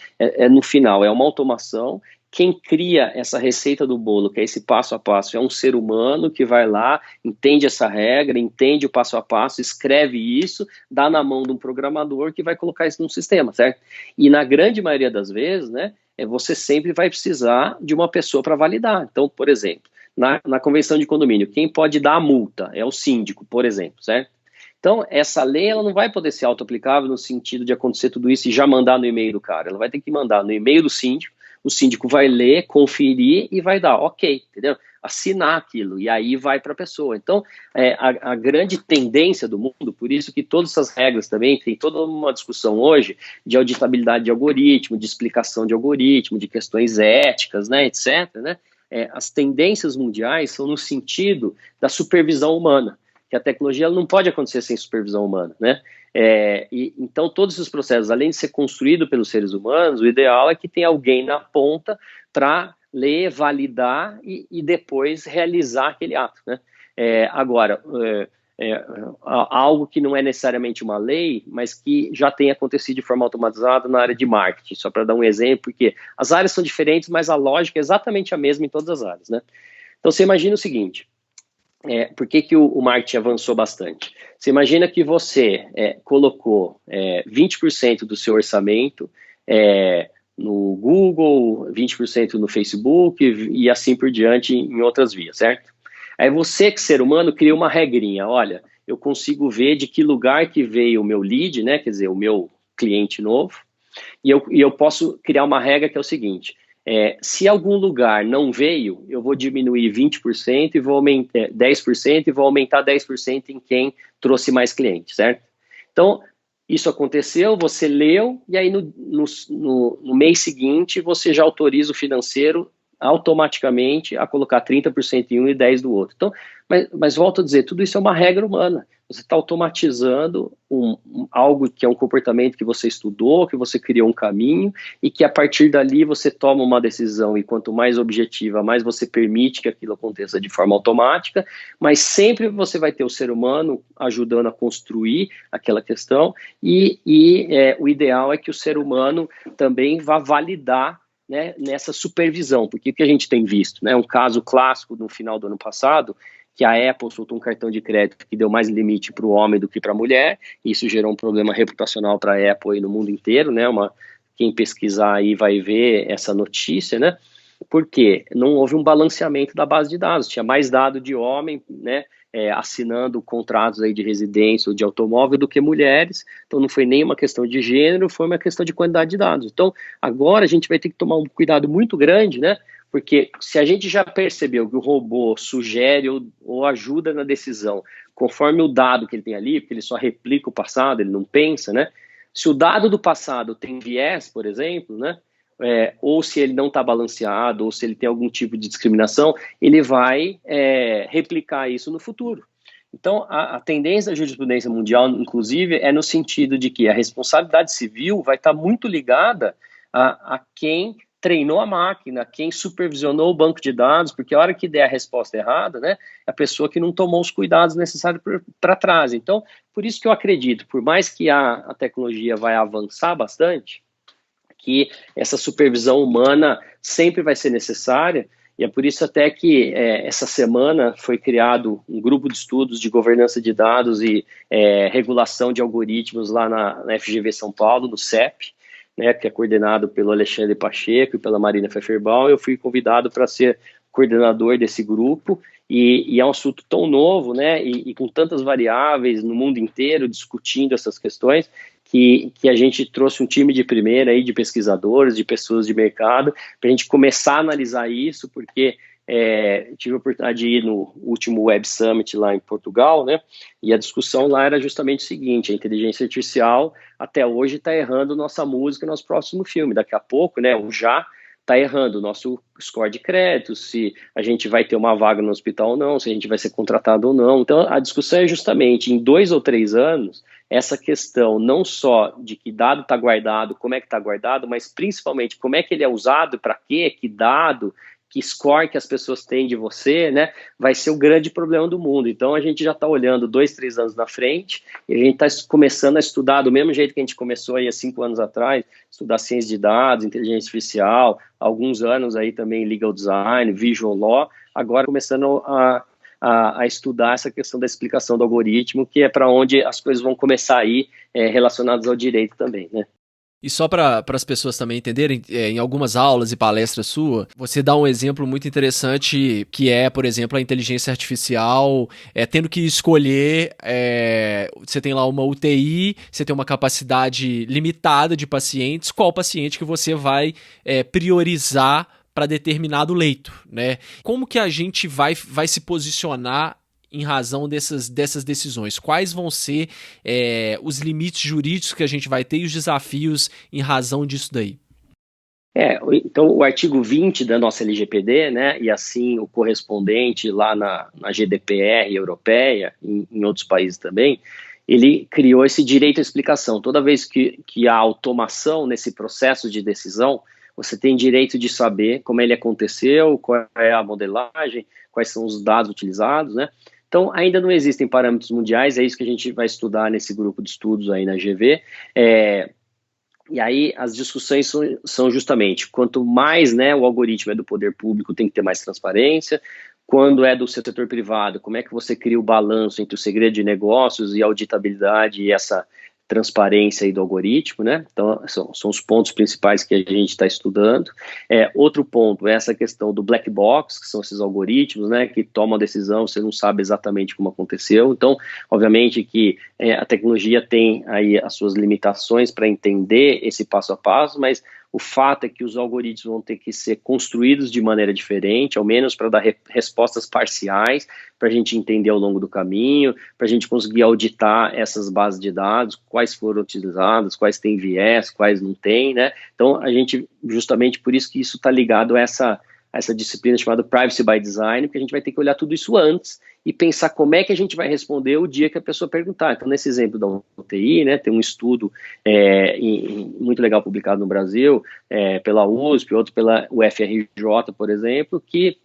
Speaker 2: No final, é uma automação. Quem cria essa receita do bolo, que é esse passo a passo, é um ser humano que vai lá, entende essa regra, entende o passo a passo, escreve isso, dá na mão de um programador que vai colocar isso num sistema, certo? E na grande maioria das vezes, né? Você sempre vai precisar de uma pessoa para validar. Então, por exemplo, na convenção de condomínio, quem pode dar a multa é o síndico, por exemplo, certo? Então, essa lei ela não vai poder ser auto-aplicável no sentido de acontecer tudo isso e já mandar no e-mail do cara. Ela vai ter que mandar no e-mail do síndico, o síndico vai ler, conferir e vai dar ok, entendeu? Assinar aquilo, e aí vai para a pessoa. Então, a grande tendência do mundo, por isso que todas essas regras também, tem toda uma discussão hoje de auditabilidade de algoritmo, de explicação de algoritmo, de questões éticas, né, etc., né? As tendências mundiais são no sentido da supervisão humana, que a tecnologia ela não pode acontecer sem supervisão humana, né? Então, todos esses processos, além de ser construído pelos seres humanos, o ideal é que tenha alguém na ponta para ler, validar e depois realizar aquele ato, né? Agora, algo que não é necessariamente uma lei, mas que já tem acontecido de forma automatizada na área de marketing, só para dar um exemplo, porque as áreas são diferentes, mas a lógica é exatamente a mesma em todas as áreas, né? Então, você imagina o seguinte, por que o marketing avançou bastante? Você imagina que você colocou 20% do seu orçamento no Google, 20% no Facebook e assim por diante em outras vias, certo? Aí você, que ser humano, cria uma regrinha, olha, eu consigo ver de que lugar que veio o meu lead, né, quer dizer, o meu cliente novo, e eu posso criar uma regra que é o seguinte, se algum lugar não veio, eu vou diminuir 20% e vou aumentar 10% e vou aumentar 10% em quem trouxe mais clientes, certo? Então, isso aconteceu, você leu, e aí no mês seguinte você já autoriza o financeiro automaticamente a colocar 30% em um e 10% do outro. Então, mas volto a dizer, tudo isso é uma regra humana. Você está automatizando algo que é um comportamento que você estudou, que você criou um caminho e que a partir dali você toma uma decisão e quanto mais objetiva, mais você permite que aquilo aconteça de forma automática, mas sempre você vai ter o ser humano ajudando a construir aquela questão e o ideal é que o ser humano também vá validar, né, nessa supervisão, porque o que a gente tem visto, né, um caso clássico no final do ano passado, que a Apple soltou um cartão de crédito que deu mais limite para o homem do que para a mulher, e isso gerou um problema reputacional para a Apple aí no mundo inteiro, né, quem pesquisar aí vai ver essa notícia, né, porque não houve um balanceamento da base de dados, tinha mais dado de homem, né, assinando contratos aí de residência ou de automóvel do que mulheres. Então não foi nem uma questão de gênero, foi uma questão de quantidade de dados. Então agora a gente vai ter que tomar um cuidado muito grande, né? Porque se a gente já percebeu que o robô sugere ou ajuda na decisão conforme o dado que ele tem ali, porque ele só replica o passado, ele não pensa, né? Se o dado do passado tem viés, por exemplo, né? Ou se ele não está balanceado, ou se ele tem algum tipo de discriminação, ele vai replicar isso no futuro. Então, a tendência da jurisprudência mundial, inclusive, é no sentido de que a responsabilidade civil vai estar muito ligada a quem treinou a máquina, quem supervisionou o banco de dados, porque a hora que der a resposta errada, né, é a pessoa que não tomou os cuidados necessários para trás. Então, por isso que eu acredito, por mais que a tecnologia vai avançar bastante, que essa supervisão humana sempre vai ser necessária, e é por isso até que essa semana foi criado um grupo de estudos de governança de dados e regulação de algoritmos lá na FGV São Paulo, no CEP, né, que é coordenado pelo Alexandre Pacheco e pela Marina Pfefferbaum. Eu fui convidado para ser coordenador desse grupo, e é um assunto tão novo, né, e com tantas variáveis no mundo inteiro discutindo essas questões, que a gente trouxe um time de primeira aí, de pesquisadores, de pessoas de mercado, para a gente começar a analisar isso, porque tive a oportunidade de ir no último Web Summit lá em Portugal, né? E a discussão lá era justamente o seguinte: a inteligência artificial até hoje está errando nossa música e nosso próximo filme. Daqui a pouco, né? Já está errando o nosso score de crédito, se a gente vai ter uma vaga no hospital ou não, se a gente vai ser contratado ou não. Então, a discussão é justamente em 2 ou 3 anos, essa questão não só de que dado está guardado, como é que está guardado, mas principalmente como é que ele é usado, para quê, que dado, que score que as pessoas têm de você, né, vai ser o grande problema do mundo. Então a gente já está olhando 2, 3 anos na frente, e a gente está começando a estudar do mesmo jeito que a gente começou aí há 5 anos atrás, estudar ciência de dados, inteligência artificial, alguns anos aí também legal design, visual law, agora começando a estudar essa questão da explicação do algoritmo, que é para onde as coisas vão começar a ir relacionadas ao direito também, né?
Speaker 1: E só para as pessoas também entenderem, em algumas aulas e palestras sua, você dá um exemplo muito interessante que é, por exemplo, a inteligência artificial tendo que escolher, você tem lá uma UTI, você tem uma capacidade limitada de pacientes, qual paciente que você vai priorizar para determinado leito, né? Como que a gente vai se posicionar em razão dessas decisões? Quais vão ser os limites jurídicos que a gente vai ter e os desafios em razão disso daí?
Speaker 2: Então, o artigo 20 da nossa LGPD, né, e assim o correspondente lá na GDPR europeia, em outros países também, ele criou esse direito à explicação. Toda vez que há automação nesse processo de decisão, você tem direito de saber como ele aconteceu, qual é a modelagem, quais são os dados utilizados, né? Então, ainda não existem parâmetros mundiais, é isso que a gente vai estudar nesse grupo de estudos aí na GV. E aí as discussões são justamente, quanto mais, né, o algoritmo é do poder público, tem que ter mais transparência. Quando é do setor privado, como é que você cria o balanço entre o segredo de negócios e a auditabilidade e essa transparência aí do algoritmo, né? Então, são os pontos principais que a gente está estudando. Outro ponto é essa questão do black box, que são esses algoritmos, né, que tomam a decisão, você não sabe exatamente como aconteceu. Então, obviamente que a tecnologia tem aí as suas limitações para entender esse passo a passo, mas o fato é que os algoritmos vão ter que ser construídos de maneira diferente, ao menos para dar respostas parciais, para a gente entender ao longo do caminho, para a gente conseguir auditar essas bases de dados, quais foram utilizadas, quais têm viés, quais não têm, né? Então, a gente, justamente por isso que isso está ligado a essa disciplina chamada Privacy by Design, porque a gente vai ter que olhar tudo isso antes e pensar como é que a gente vai responder o dia que a pessoa perguntar. Então, nesse exemplo da UTI, né, tem um estudo muito legal publicado no Brasil, pela USP, outro pela UFRJ, por exemplo, que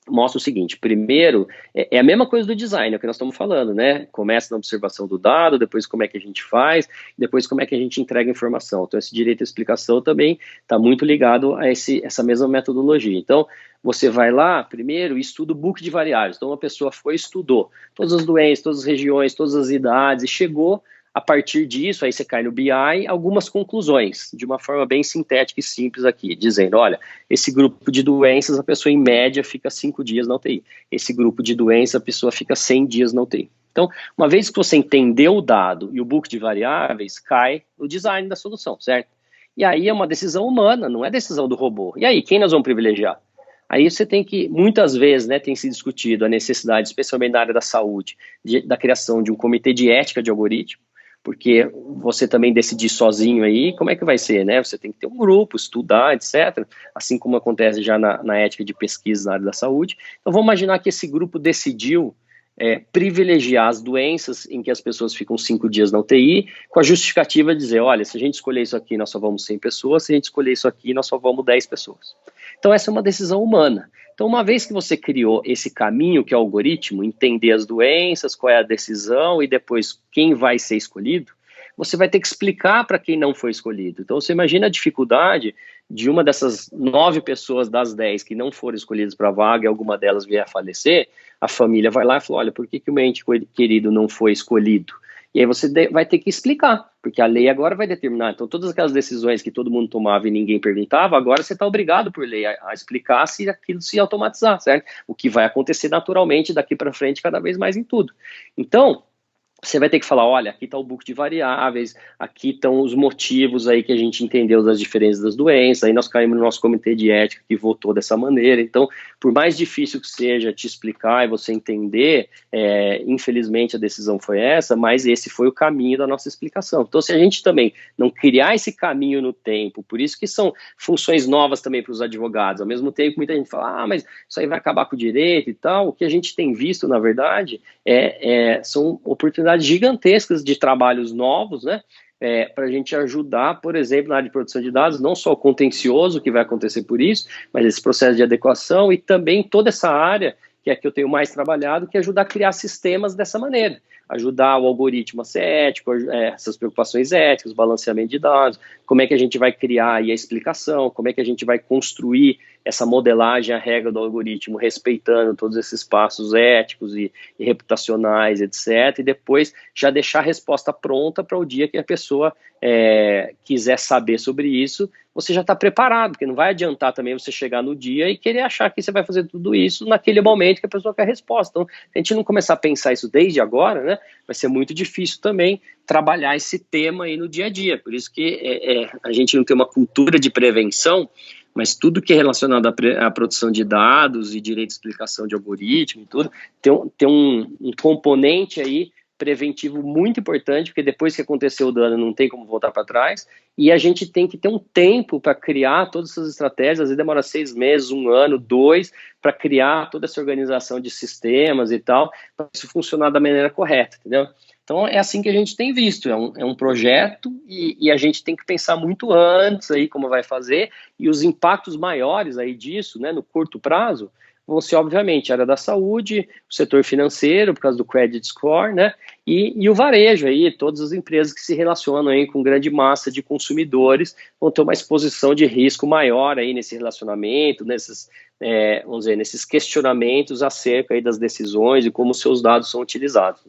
Speaker 2: mostra o seguinte: primeiro, é a mesma coisa do design, é o que nós estamos falando, né? Começa na observação do dado, depois como é que a gente faz, depois como é que a gente entrega a informação. Então, esse direito à explicação também está muito ligado a essa mesma metodologia. Então, você vai lá, primeiro, e estuda o book de variáveis. Então, uma pessoa foi e estudou todas as doenças, todas as regiões, todas as idades, e chegou a partir disso, aí você cai no BI, algumas conclusões, de uma forma bem sintética e simples aqui, dizendo, olha, esse grupo de doenças, a pessoa em média fica 5 dias na UTI. Esse grupo de doenças, a pessoa fica 100 dias na UTI. Então, uma vez que você entendeu o dado e o book de variáveis, cai o design da solução, certo? E aí é uma decisão humana, não é decisão do robô. E aí, quem nós vamos privilegiar? Aí você tem que, muitas vezes, né, tem se discutido a necessidade, especialmente na área da saúde, da criação de um comitê de ética de algoritmo, porque você também decidir sozinho aí, como é que vai ser, né? Você tem que ter um grupo, estudar, etc., assim como acontece já na ética de pesquisa na área da saúde. Então, vamos imaginar que esse grupo decidiu privilegiar as doenças em que as pessoas ficam 5 dias na UTI, com a justificativa de dizer, olha, se a gente escolher isso aqui, nós só vamos 100 pessoas, se a gente escolher isso aqui, nós só vamos 10 pessoas. Então, essa é uma decisão humana. Então, uma vez que você criou esse caminho, que é o algoritmo, entender as doenças, qual é a decisão e depois quem vai ser escolhido, você vai ter que explicar para quem não foi escolhido. Então, você imagina a dificuldade de uma dessas 9 pessoas das 10 que não foram escolhidas para a vaga e alguma delas vier a falecer, a família vai lá e fala, olha, por que o meu ente querido não foi escolhido? E aí você vai ter que explicar, porque a lei agora vai determinar. Então, todas aquelas decisões que todo mundo tomava e ninguém perguntava, agora você está obrigado por lei a explicar se aquilo se automatizar, certo? O que vai acontecer naturalmente daqui para frente cada vez mais em tudo. Então, você vai ter que falar, olha, aqui está o book de variáveis, aqui estão os motivos aí que a gente entendeu das diferenças das doenças, aí nós caímos no nosso comitê de ética que votou dessa maneira. Então, por mais difícil que seja te explicar e você entender, infelizmente a decisão foi essa, mas esse foi o caminho da nossa explicação. Então, se a gente também não criar esse caminho no tempo, por isso que são funções novas também para os advogados, ao mesmo tempo que muita gente fala, mas isso aí vai acabar com o direito e tal, o que a gente tem visto, na verdade, são oportunidades gigantescas de trabalhos novos, né, para a gente ajudar, por exemplo, na área de produção de dados, não só o contencioso que vai acontecer por isso, mas esse processo de adequação e também toda essa área que é que eu tenho mais trabalhado, que é ajudar a criar sistemas dessa maneira, ajudar o algoritmo a ser ético, essas preocupações éticas, balanceamento de dados, como é que a gente vai criar aí a explicação, como é que a gente vai construir essa modelagem, a regra do algoritmo, respeitando todos esses passos éticos e reputacionais, etc., e depois já deixar a resposta pronta para o dia que a pessoa quiser saber sobre isso, você já está preparado, porque não vai adiantar também você chegar no dia e querer achar que você vai fazer tudo isso naquele momento que a pessoa quer a resposta. Então, se a gente não começar a pensar isso desde agora, né, vai ser muito difícil também trabalhar esse tema aí no dia a dia. Por isso que a gente não tem uma cultura de prevenção, mas tudo que é relacionado à produção de dados e direito de explicação de algoritmo e tudo, tem um componente aí preventivo muito importante, porque depois que aconteceu o dano não tem como voltar para trás, e a gente tem que ter um tempo para criar todas essas estratégias, às vezes demora 6 meses, 1 ano, 2, para criar toda essa organização de sistemas e tal, para isso funcionar da maneira correta, entendeu? Então é assim que a gente tem visto, é um projeto e a gente tem que pensar muito antes aí como vai fazer, e os impactos maiores aí disso, né, no curto prazo, vão ser, obviamente, a área da saúde, o setor financeiro, por causa do credit score, né, e o varejo aí, todas as empresas que se relacionam aí com grande massa de consumidores vão ter uma exposição de risco maior aí nesse relacionamento, vamos dizer, nesses questionamentos acerca aí das decisões e como seus dados são utilizados.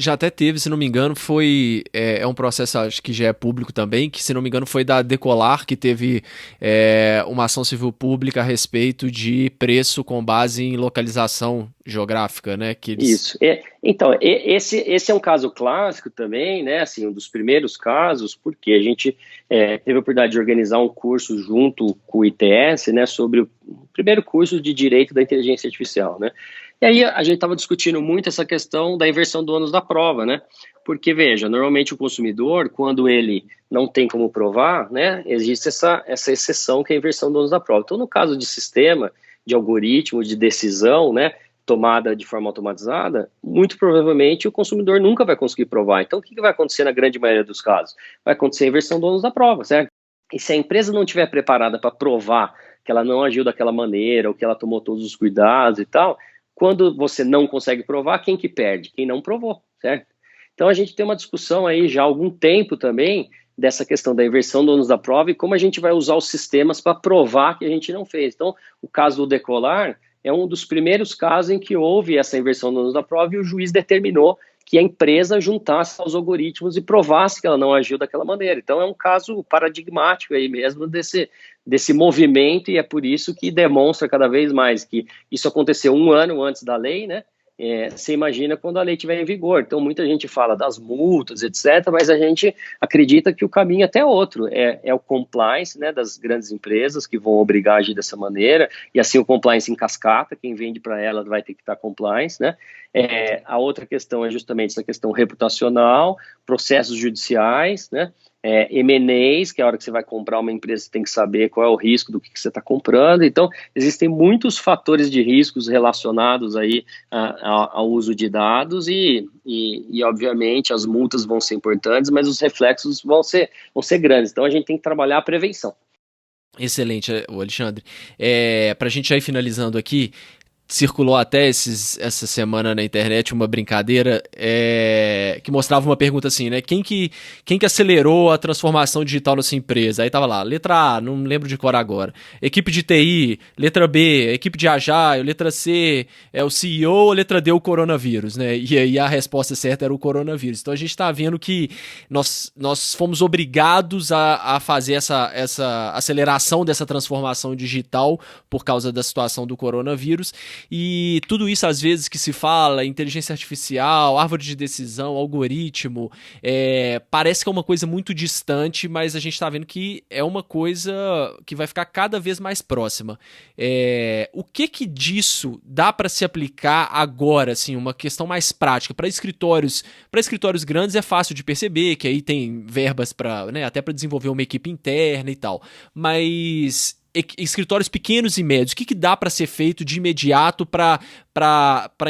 Speaker 1: Já até teve, se não me engano, foi um processo, acho que já é público também, que se não me engano foi da Decolar, que teve uma ação civil pública a respeito de preço com base em localização geográfica, né?
Speaker 2: Isso. Então, esse é um caso clássico também, né? Assim, um dos primeiros casos, porque a gente teve a oportunidade de organizar um curso junto com o ITS, né? Sobre o primeiro curso de Direito da Inteligência Artificial, né? E aí a gente estava discutindo muito essa questão da inversão do ônus da prova, né? Porque, veja, normalmente o consumidor, quando ele não tem como provar, né, existe essa exceção que é a inversão do ônus da prova. Então, no caso de sistema, de algoritmo, de decisão, né, tomada de forma automatizada, muito provavelmente o consumidor nunca vai conseguir provar. Então, o que vai acontecer na grande maioria dos casos? Vai acontecer a inversão do ônus da prova, certo? E se a empresa não estiver preparada para provar que ela não agiu daquela maneira, ou que ela tomou todos os cuidados e tal, quando você não consegue provar, quem que perde? Quem não provou, certo? Então, a gente tem uma discussão aí já há algum tempo também dessa questão da inversão do ônus da prova e como a gente vai usar os sistemas para provar que a gente não fez. Então, o caso do Decolar é um dos primeiros casos em que houve essa inversão do ônus da prova e o juiz determinou que a empresa juntasse aos algoritmos e provasse que ela não agiu daquela maneira. Então, é um caso paradigmático aí mesmo desse movimento, e é por isso que demonstra cada vez mais que isso aconteceu 1 ano antes da lei, né? Você imagina quando a lei estiver em vigor. Então, muita gente fala das multas, etc., mas a gente acredita que o caminho até é outro. É o compliance, né, das grandes empresas que vão obrigar a agir dessa maneira, e assim o compliance em cascata, quem vende para ela vai ter que estar compliance, né? A outra questão é justamente essa questão reputacional, processos judiciais, né? M&As, que é a hora que você vai comprar uma empresa, você tem que saber qual é o risco do que você está comprando. Então, existem muitos fatores de riscos relacionados aí ao uso de dados e, obviamente, as multas vão ser importantes, mas os reflexos vão ser grandes. Então, a gente tem que trabalhar a prevenção.
Speaker 1: Excelente, Alexandre. Para a gente já ir finalizando aqui, circulou até essa semana na internet uma brincadeira que mostrava uma pergunta assim, né? Quem que acelerou a transformação digital na sua empresa? Aí tava lá, letra A, não lembro de cor agora. Equipe de TI, letra B, equipe de Agile, letra C, o CEO, letra D, o coronavírus, né? E aí a resposta certa era o coronavírus. Então a gente tá vendo que nós fomos obrigados a fazer essa aceleração dessa transformação digital por causa da situação do coronavírus. E tudo isso, às vezes, que se fala, inteligência artificial, árvore de decisão, algoritmo, parece que é uma coisa muito distante, mas a gente está vendo que é uma coisa que vai ficar cada vez mais próxima. O que disso dá para se aplicar agora, assim, uma questão mais prática? Para escritórios grandes é fácil de perceber, que aí tem verbas para, né, até para desenvolver uma equipe interna e tal, mas escritórios pequenos e médios, o que dá para ser feito de imediato para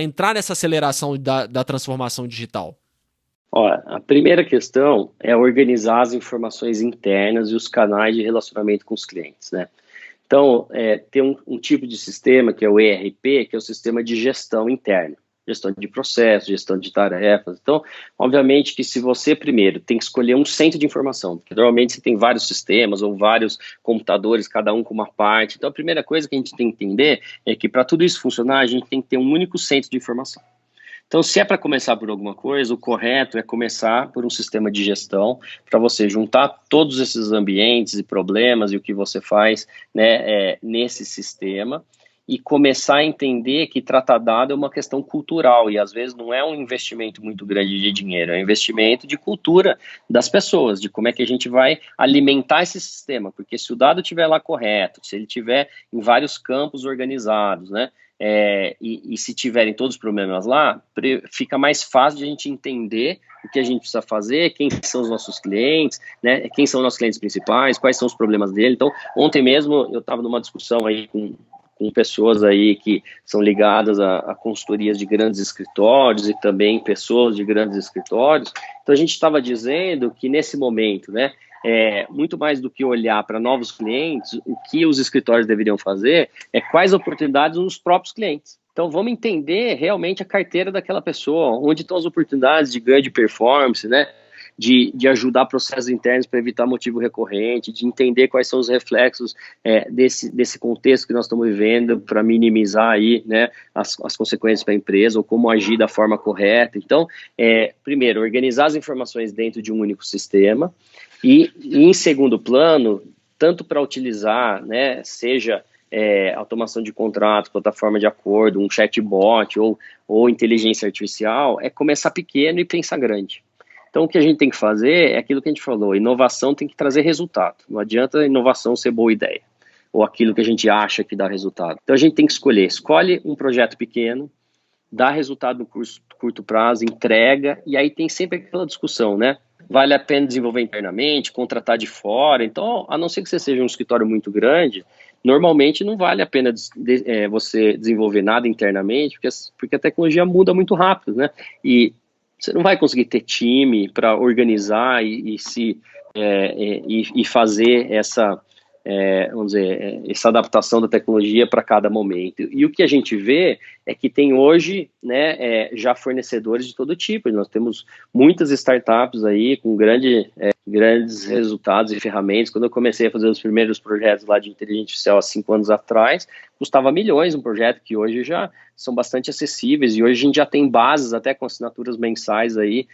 Speaker 1: entrar nessa aceleração da transformação digital?
Speaker 2: Olha, a primeira questão é organizar as informações internas e os canais de relacionamento com os clientes, né? Então, tem um tipo de sistema que é o ERP, que é o sistema de gestão interna. Gestão de processos, gestão de tarefas. Então, obviamente que se você primeiro tem que escolher um centro de informação, porque normalmente você tem vários sistemas ou vários computadores, cada um com uma parte. Então, a primeira coisa que a gente tem que entender é que para tudo isso funcionar, a gente tem que ter um único centro de informação. Então, se é para começar por alguma coisa, o correto é começar por um sistema de gestão para você juntar todos esses ambientes e problemas e o que você faz, né, nesse sistema, e começar a entender que tratar dado é uma questão cultural e às vezes não é um investimento muito grande de dinheiro, é um investimento de cultura das pessoas, de como é que a gente vai alimentar esse sistema, porque se o dado estiver lá correto, se ele estiver em vários campos organizados, né, e se tiverem todos os problemas lá, fica mais fácil de a gente entender o que a gente precisa fazer, quem são os nossos clientes, né, quem são os nossos clientes principais, quais são os problemas dele. Então, ontem mesmo eu estava numa discussão aí com pessoas aí que são ligadas a consultorias de grandes escritórios e também pessoas de grandes escritórios. Então, a gente estava dizendo que nesse momento, né, muito mais do que olhar para novos clientes, o que os escritórios deveriam fazer é quais oportunidades nos próprios clientes. Então, vamos entender realmente a carteira daquela pessoa, onde estão as oportunidades de ganho de performance, né? De ajudar processos internos para evitar motivo recorrente, de entender quais são os reflexos desse contexto que nós estamos vivendo para minimizar aí, né, as consequências para a empresa ou como agir da forma correta. Então, primeiro, organizar as informações dentro de um único sistema e em segundo plano, tanto para utilizar, né, seja automação de contratos, plataforma de acordo, um chatbot ou inteligência artificial, é começar pequeno e pensar grande. Então, o que a gente tem que fazer é aquilo que a gente falou, inovação tem que trazer resultado, não adianta a inovação ser boa ideia, ou aquilo que a gente acha que dá resultado. Então, a gente tem que escolhe um projeto pequeno, dá resultado no curto prazo, entrega, e aí tem sempre aquela discussão, né? Vale a pena desenvolver internamente, contratar de fora. Então, a não ser que você seja um escritório muito grande, normalmente não vale a pena você desenvolver nada internamente, porque a tecnologia muda muito rápido, né? E você não vai conseguir ter time para organizar e fazer essa, vamos dizer, essa adaptação da tecnologia para cada momento. E o que a gente vê é que tem hoje, né, já fornecedores de todo tipo. Nós temos muitas startups aí com grandes resultados e ferramentas. Quando eu comecei a fazer os primeiros projetos lá de inteligência artificial há 5 anos atrás, custava milhões um projeto, que hoje já são bastante acessíveis, e hoje a gente já tem bases até com assinaturas mensais aí,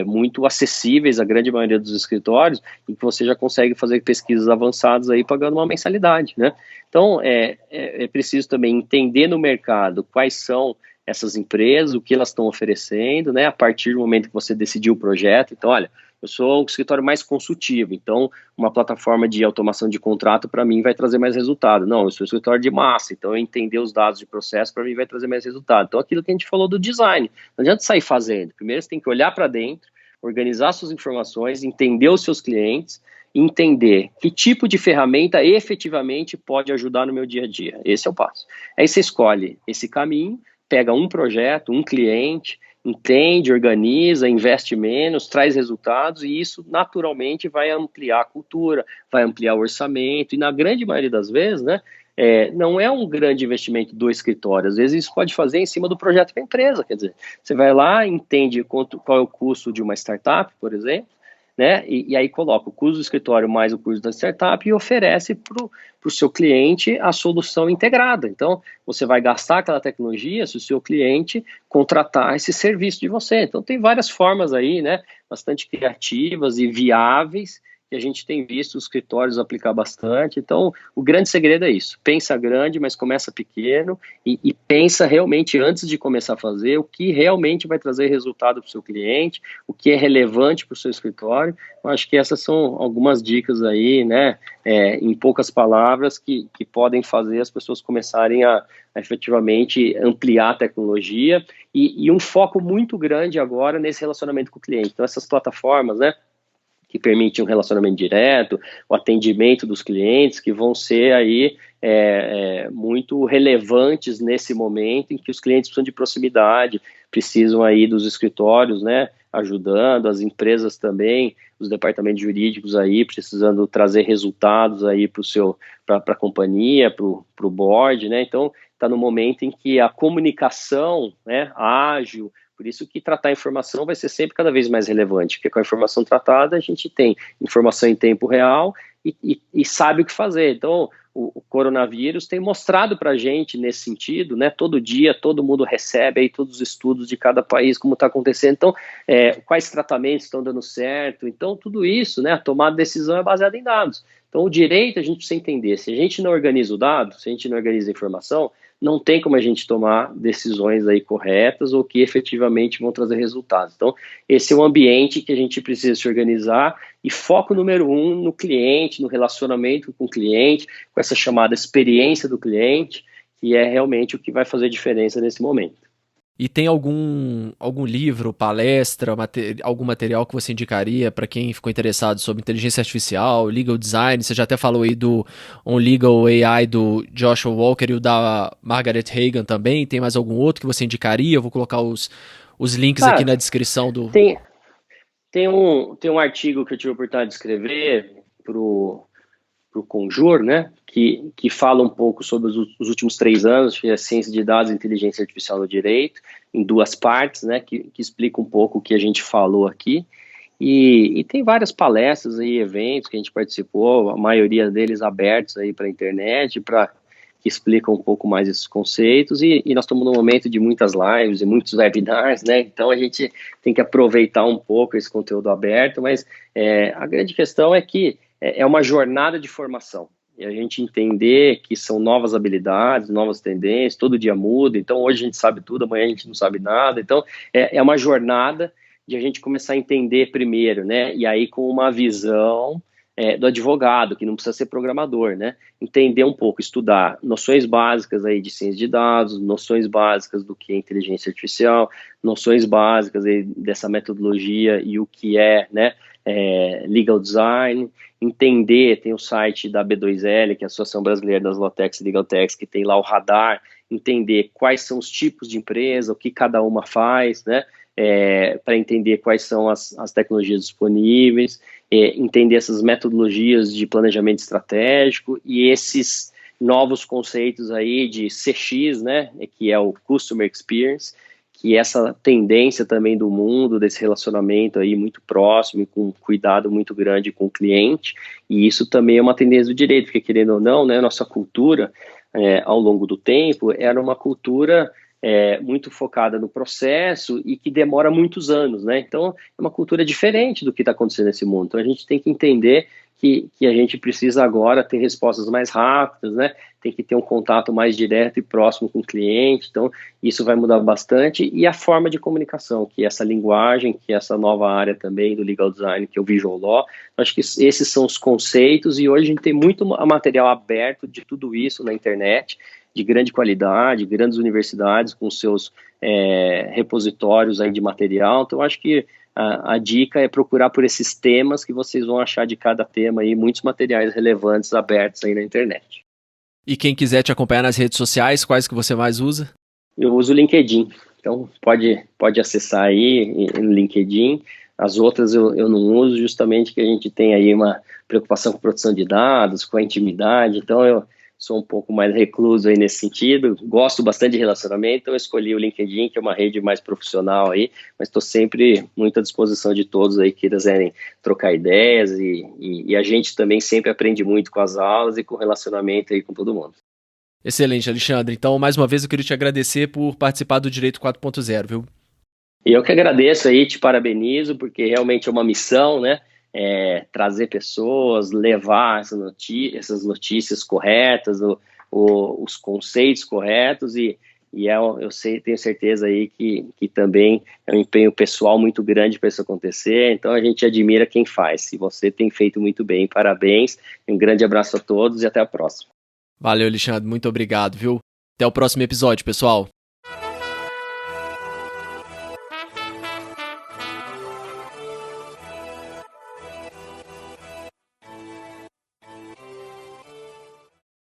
Speaker 2: muito acessíveis à grande maioria dos escritórios, em que você já consegue fazer pesquisas avançadas aí pagando uma mensalidade, né? Então, é preciso também entender no mercado quais são essas empresas, o que elas estão oferecendo, né? A partir do momento que você decidiu o projeto. Então, olha, eu sou um escritório mais consultivo, então uma plataforma de automação de contrato para mim vai trazer mais resultado. Não, eu sou um escritório de massa, então entender os dados de processo para mim vai trazer mais resultado. Então aquilo que a gente falou do design, não adianta sair fazendo. Primeiro você tem que olhar para dentro, organizar suas informações, entender os seus clientes, entender que tipo de ferramenta efetivamente pode ajudar no meu dia a dia. Esse é o passo. Aí você escolhe esse caminho, pega um projeto, um cliente, entende, organiza, investe menos, traz resultados, e isso naturalmente vai ampliar a cultura, vai ampliar o orçamento, e na grande maioria das vezes, né, não é um grande investimento do escritório, às vezes isso pode fazer em cima do projeto da empresa, quer dizer, você vai lá, entende qual é o custo de uma startup, por exemplo, né? E aí coloca o custo do escritório mais o custo da startup e oferece para o seu cliente a solução integrada. Então, você vai gastar aquela tecnologia se o seu cliente contratar esse serviço de você. Então, tem várias formas aí, né? Bastante criativas e viáveis, que a gente tem visto os escritórios aplicar bastante. Então, o grande segredo é isso. Pensa grande, mas começa pequeno e pensa realmente antes de começar a fazer o que realmente vai trazer resultado para o seu cliente, o que é relevante para o seu escritório. Eu acho que essas são algumas dicas aí, né, em poucas palavras, que podem fazer as pessoas começarem a efetivamente ampliar a tecnologia e um foco muito grande agora nesse relacionamento com o cliente. Então, essas plataformas, né, que permitem um relacionamento direto, o atendimento dos clientes, que vão ser aí muito relevantes nesse momento em que os clientes precisam de proximidade, precisam aí dos escritórios, né, ajudando, as empresas também, os departamentos jurídicos aí precisando trazer resultados aí para a companhia, para o board, né, então está no momento em que a comunicação, né, ágil, por isso que tratar a informação vai ser sempre cada vez mais relevante, porque com a informação tratada a gente tem informação em tempo real e sabe o que fazer. Então, o coronavírus tem mostrado para a gente nesse sentido, né? Todo dia, todo mundo recebe aí todos os estudos de cada país, como está acontecendo. Então, quais tratamentos estão dando certo. Então, tudo isso, né? A tomada de decisão é baseada em dados. Então, o direito a gente precisa entender. Se a gente não organiza o dado, se a gente não organiza a informação, não tem como a gente tomar decisões aí corretas ou que efetivamente vão trazer resultados. Então, esse é o ambiente que a gente precisa se organizar e foco número 1 no cliente, no relacionamento com o cliente, com essa chamada experiência do cliente, que é realmente o que vai fazer diferença nesse momento.
Speaker 1: E tem algum livro, palestra, algum material que você indicaria para quem ficou interessado sobre inteligência artificial, legal design? Você já até falou aí do On Legal AI do Joshua Walker e o da Margaret Hagan também. Tem mais algum outro que você indicaria? Eu vou colocar os links aqui na descrição do...
Speaker 2: Tem um artigo que eu tive a oportunidade de escrever para o Conjur, né, que fala um pouco sobre os últimos 3 anos, que é ciência de dados e inteligência artificial no direito, em 2 partes, né, que explica um pouco o que a gente falou aqui, e tem várias palestras e eventos que a gente participou, a maioria deles abertos aí para a internet, que explicam um pouco mais esses conceitos, e nós estamos num momento de muitas lives e muitos webinars, né, então a gente tem que aproveitar um pouco esse conteúdo aberto, mas a grande questão é que é uma jornada de formação, e a gente entender que são novas habilidades, novas tendências, todo dia muda, então hoje a gente sabe tudo, amanhã a gente não sabe nada, então é uma jornada de a gente começar a entender primeiro, né, e aí com uma visão do advogado, que não precisa ser programador, né, entender um pouco, estudar noções básicas aí de ciência de dados, noções básicas do que é inteligência artificial, noções básicas aí dessa metodologia e o que é, né, legal design, entender, tem o site da B2L, que é a Associação Brasileira das Lawtechs e Legal Techs, que tem lá o radar, entender quais são os tipos de empresa, o que cada uma faz, né, para entender quais são as tecnologias disponíveis, entender essas metodologias de planejamento estratégico e novos conceitos aí de CX, né, que é o Customer Experience, que é essa tendência também do mundo, desse relacionamento aí muito próximo, com cuidado muito grande com o cliente, e isso também é uma tendência do direito, porque querendo ou não, né, nossa cultura, ao longo do tempo, era uma cultura muito focada no processo e que demora muitos anos, né? Então, é uma cultura diferente do que está acontecendo nesse mundo. Então, a gente tem que entender que a gente precisa agora ter respostas mais rápidas, né? Tem que ter um contato mais direto e próximo com o cliente. Então, isso vai mudar bastante. E a forma de comunicação, que é essa linguagem, que é essa nova área também do legal design, que é o visual law. Acho que esses são os conceitos e hoje a gente tem muito material aberto de tudo isso na internet, de grande qualidade, grandes universidades com seus repositórios aí de material. Então, acho que a dica é procurar por esses temas que vocês vão achar de cada tema aí, muitos materiais relevantes abertos aí na internet.
Speaker 1: E quem quiser te acompanhar nas redes sociais, quais que você mais usa?
Speaker 2: Eu uso o LinkedIn, então pode acessar aí no LinkedIn. As outras eu não uso, justamente que a gente tem aí uma preocupação com proteção de dados, com a intimidade, então eu sou um pouco mais recluso aí nesse sentido, gosto bastante de relacionamento, então eu escolhi o LinkedIn, que é uma rede mais profissional aí, mas estou sempre muito à disposição de todos aí que quiserem trocar ideias e a gente também sempre aprende muito com as aulas e com o relacionamento aí com todo mundo.
Speaker 1: Excelente, Alexandre. Então, mais uma vez, eu queria te agradecer por participar do Direito 4.0, viu?
Speaker 2: E eu que agradeço aí, te parabenizo, porque realmente é uma missão, né? Trazer pessoas, levar essas notícias corretas, os conceitos corretos tenho certeza aí que também é um empenho pessoal muito grande para isso acontecer, então a gente admira quem faz, e você tem feito muito bem, parabéns, um grande abraço a todos e até a próxima.
Speaker 1: Valeu, Alexandre, muito obrigado, viu? Até o próximo episódio, pessoal.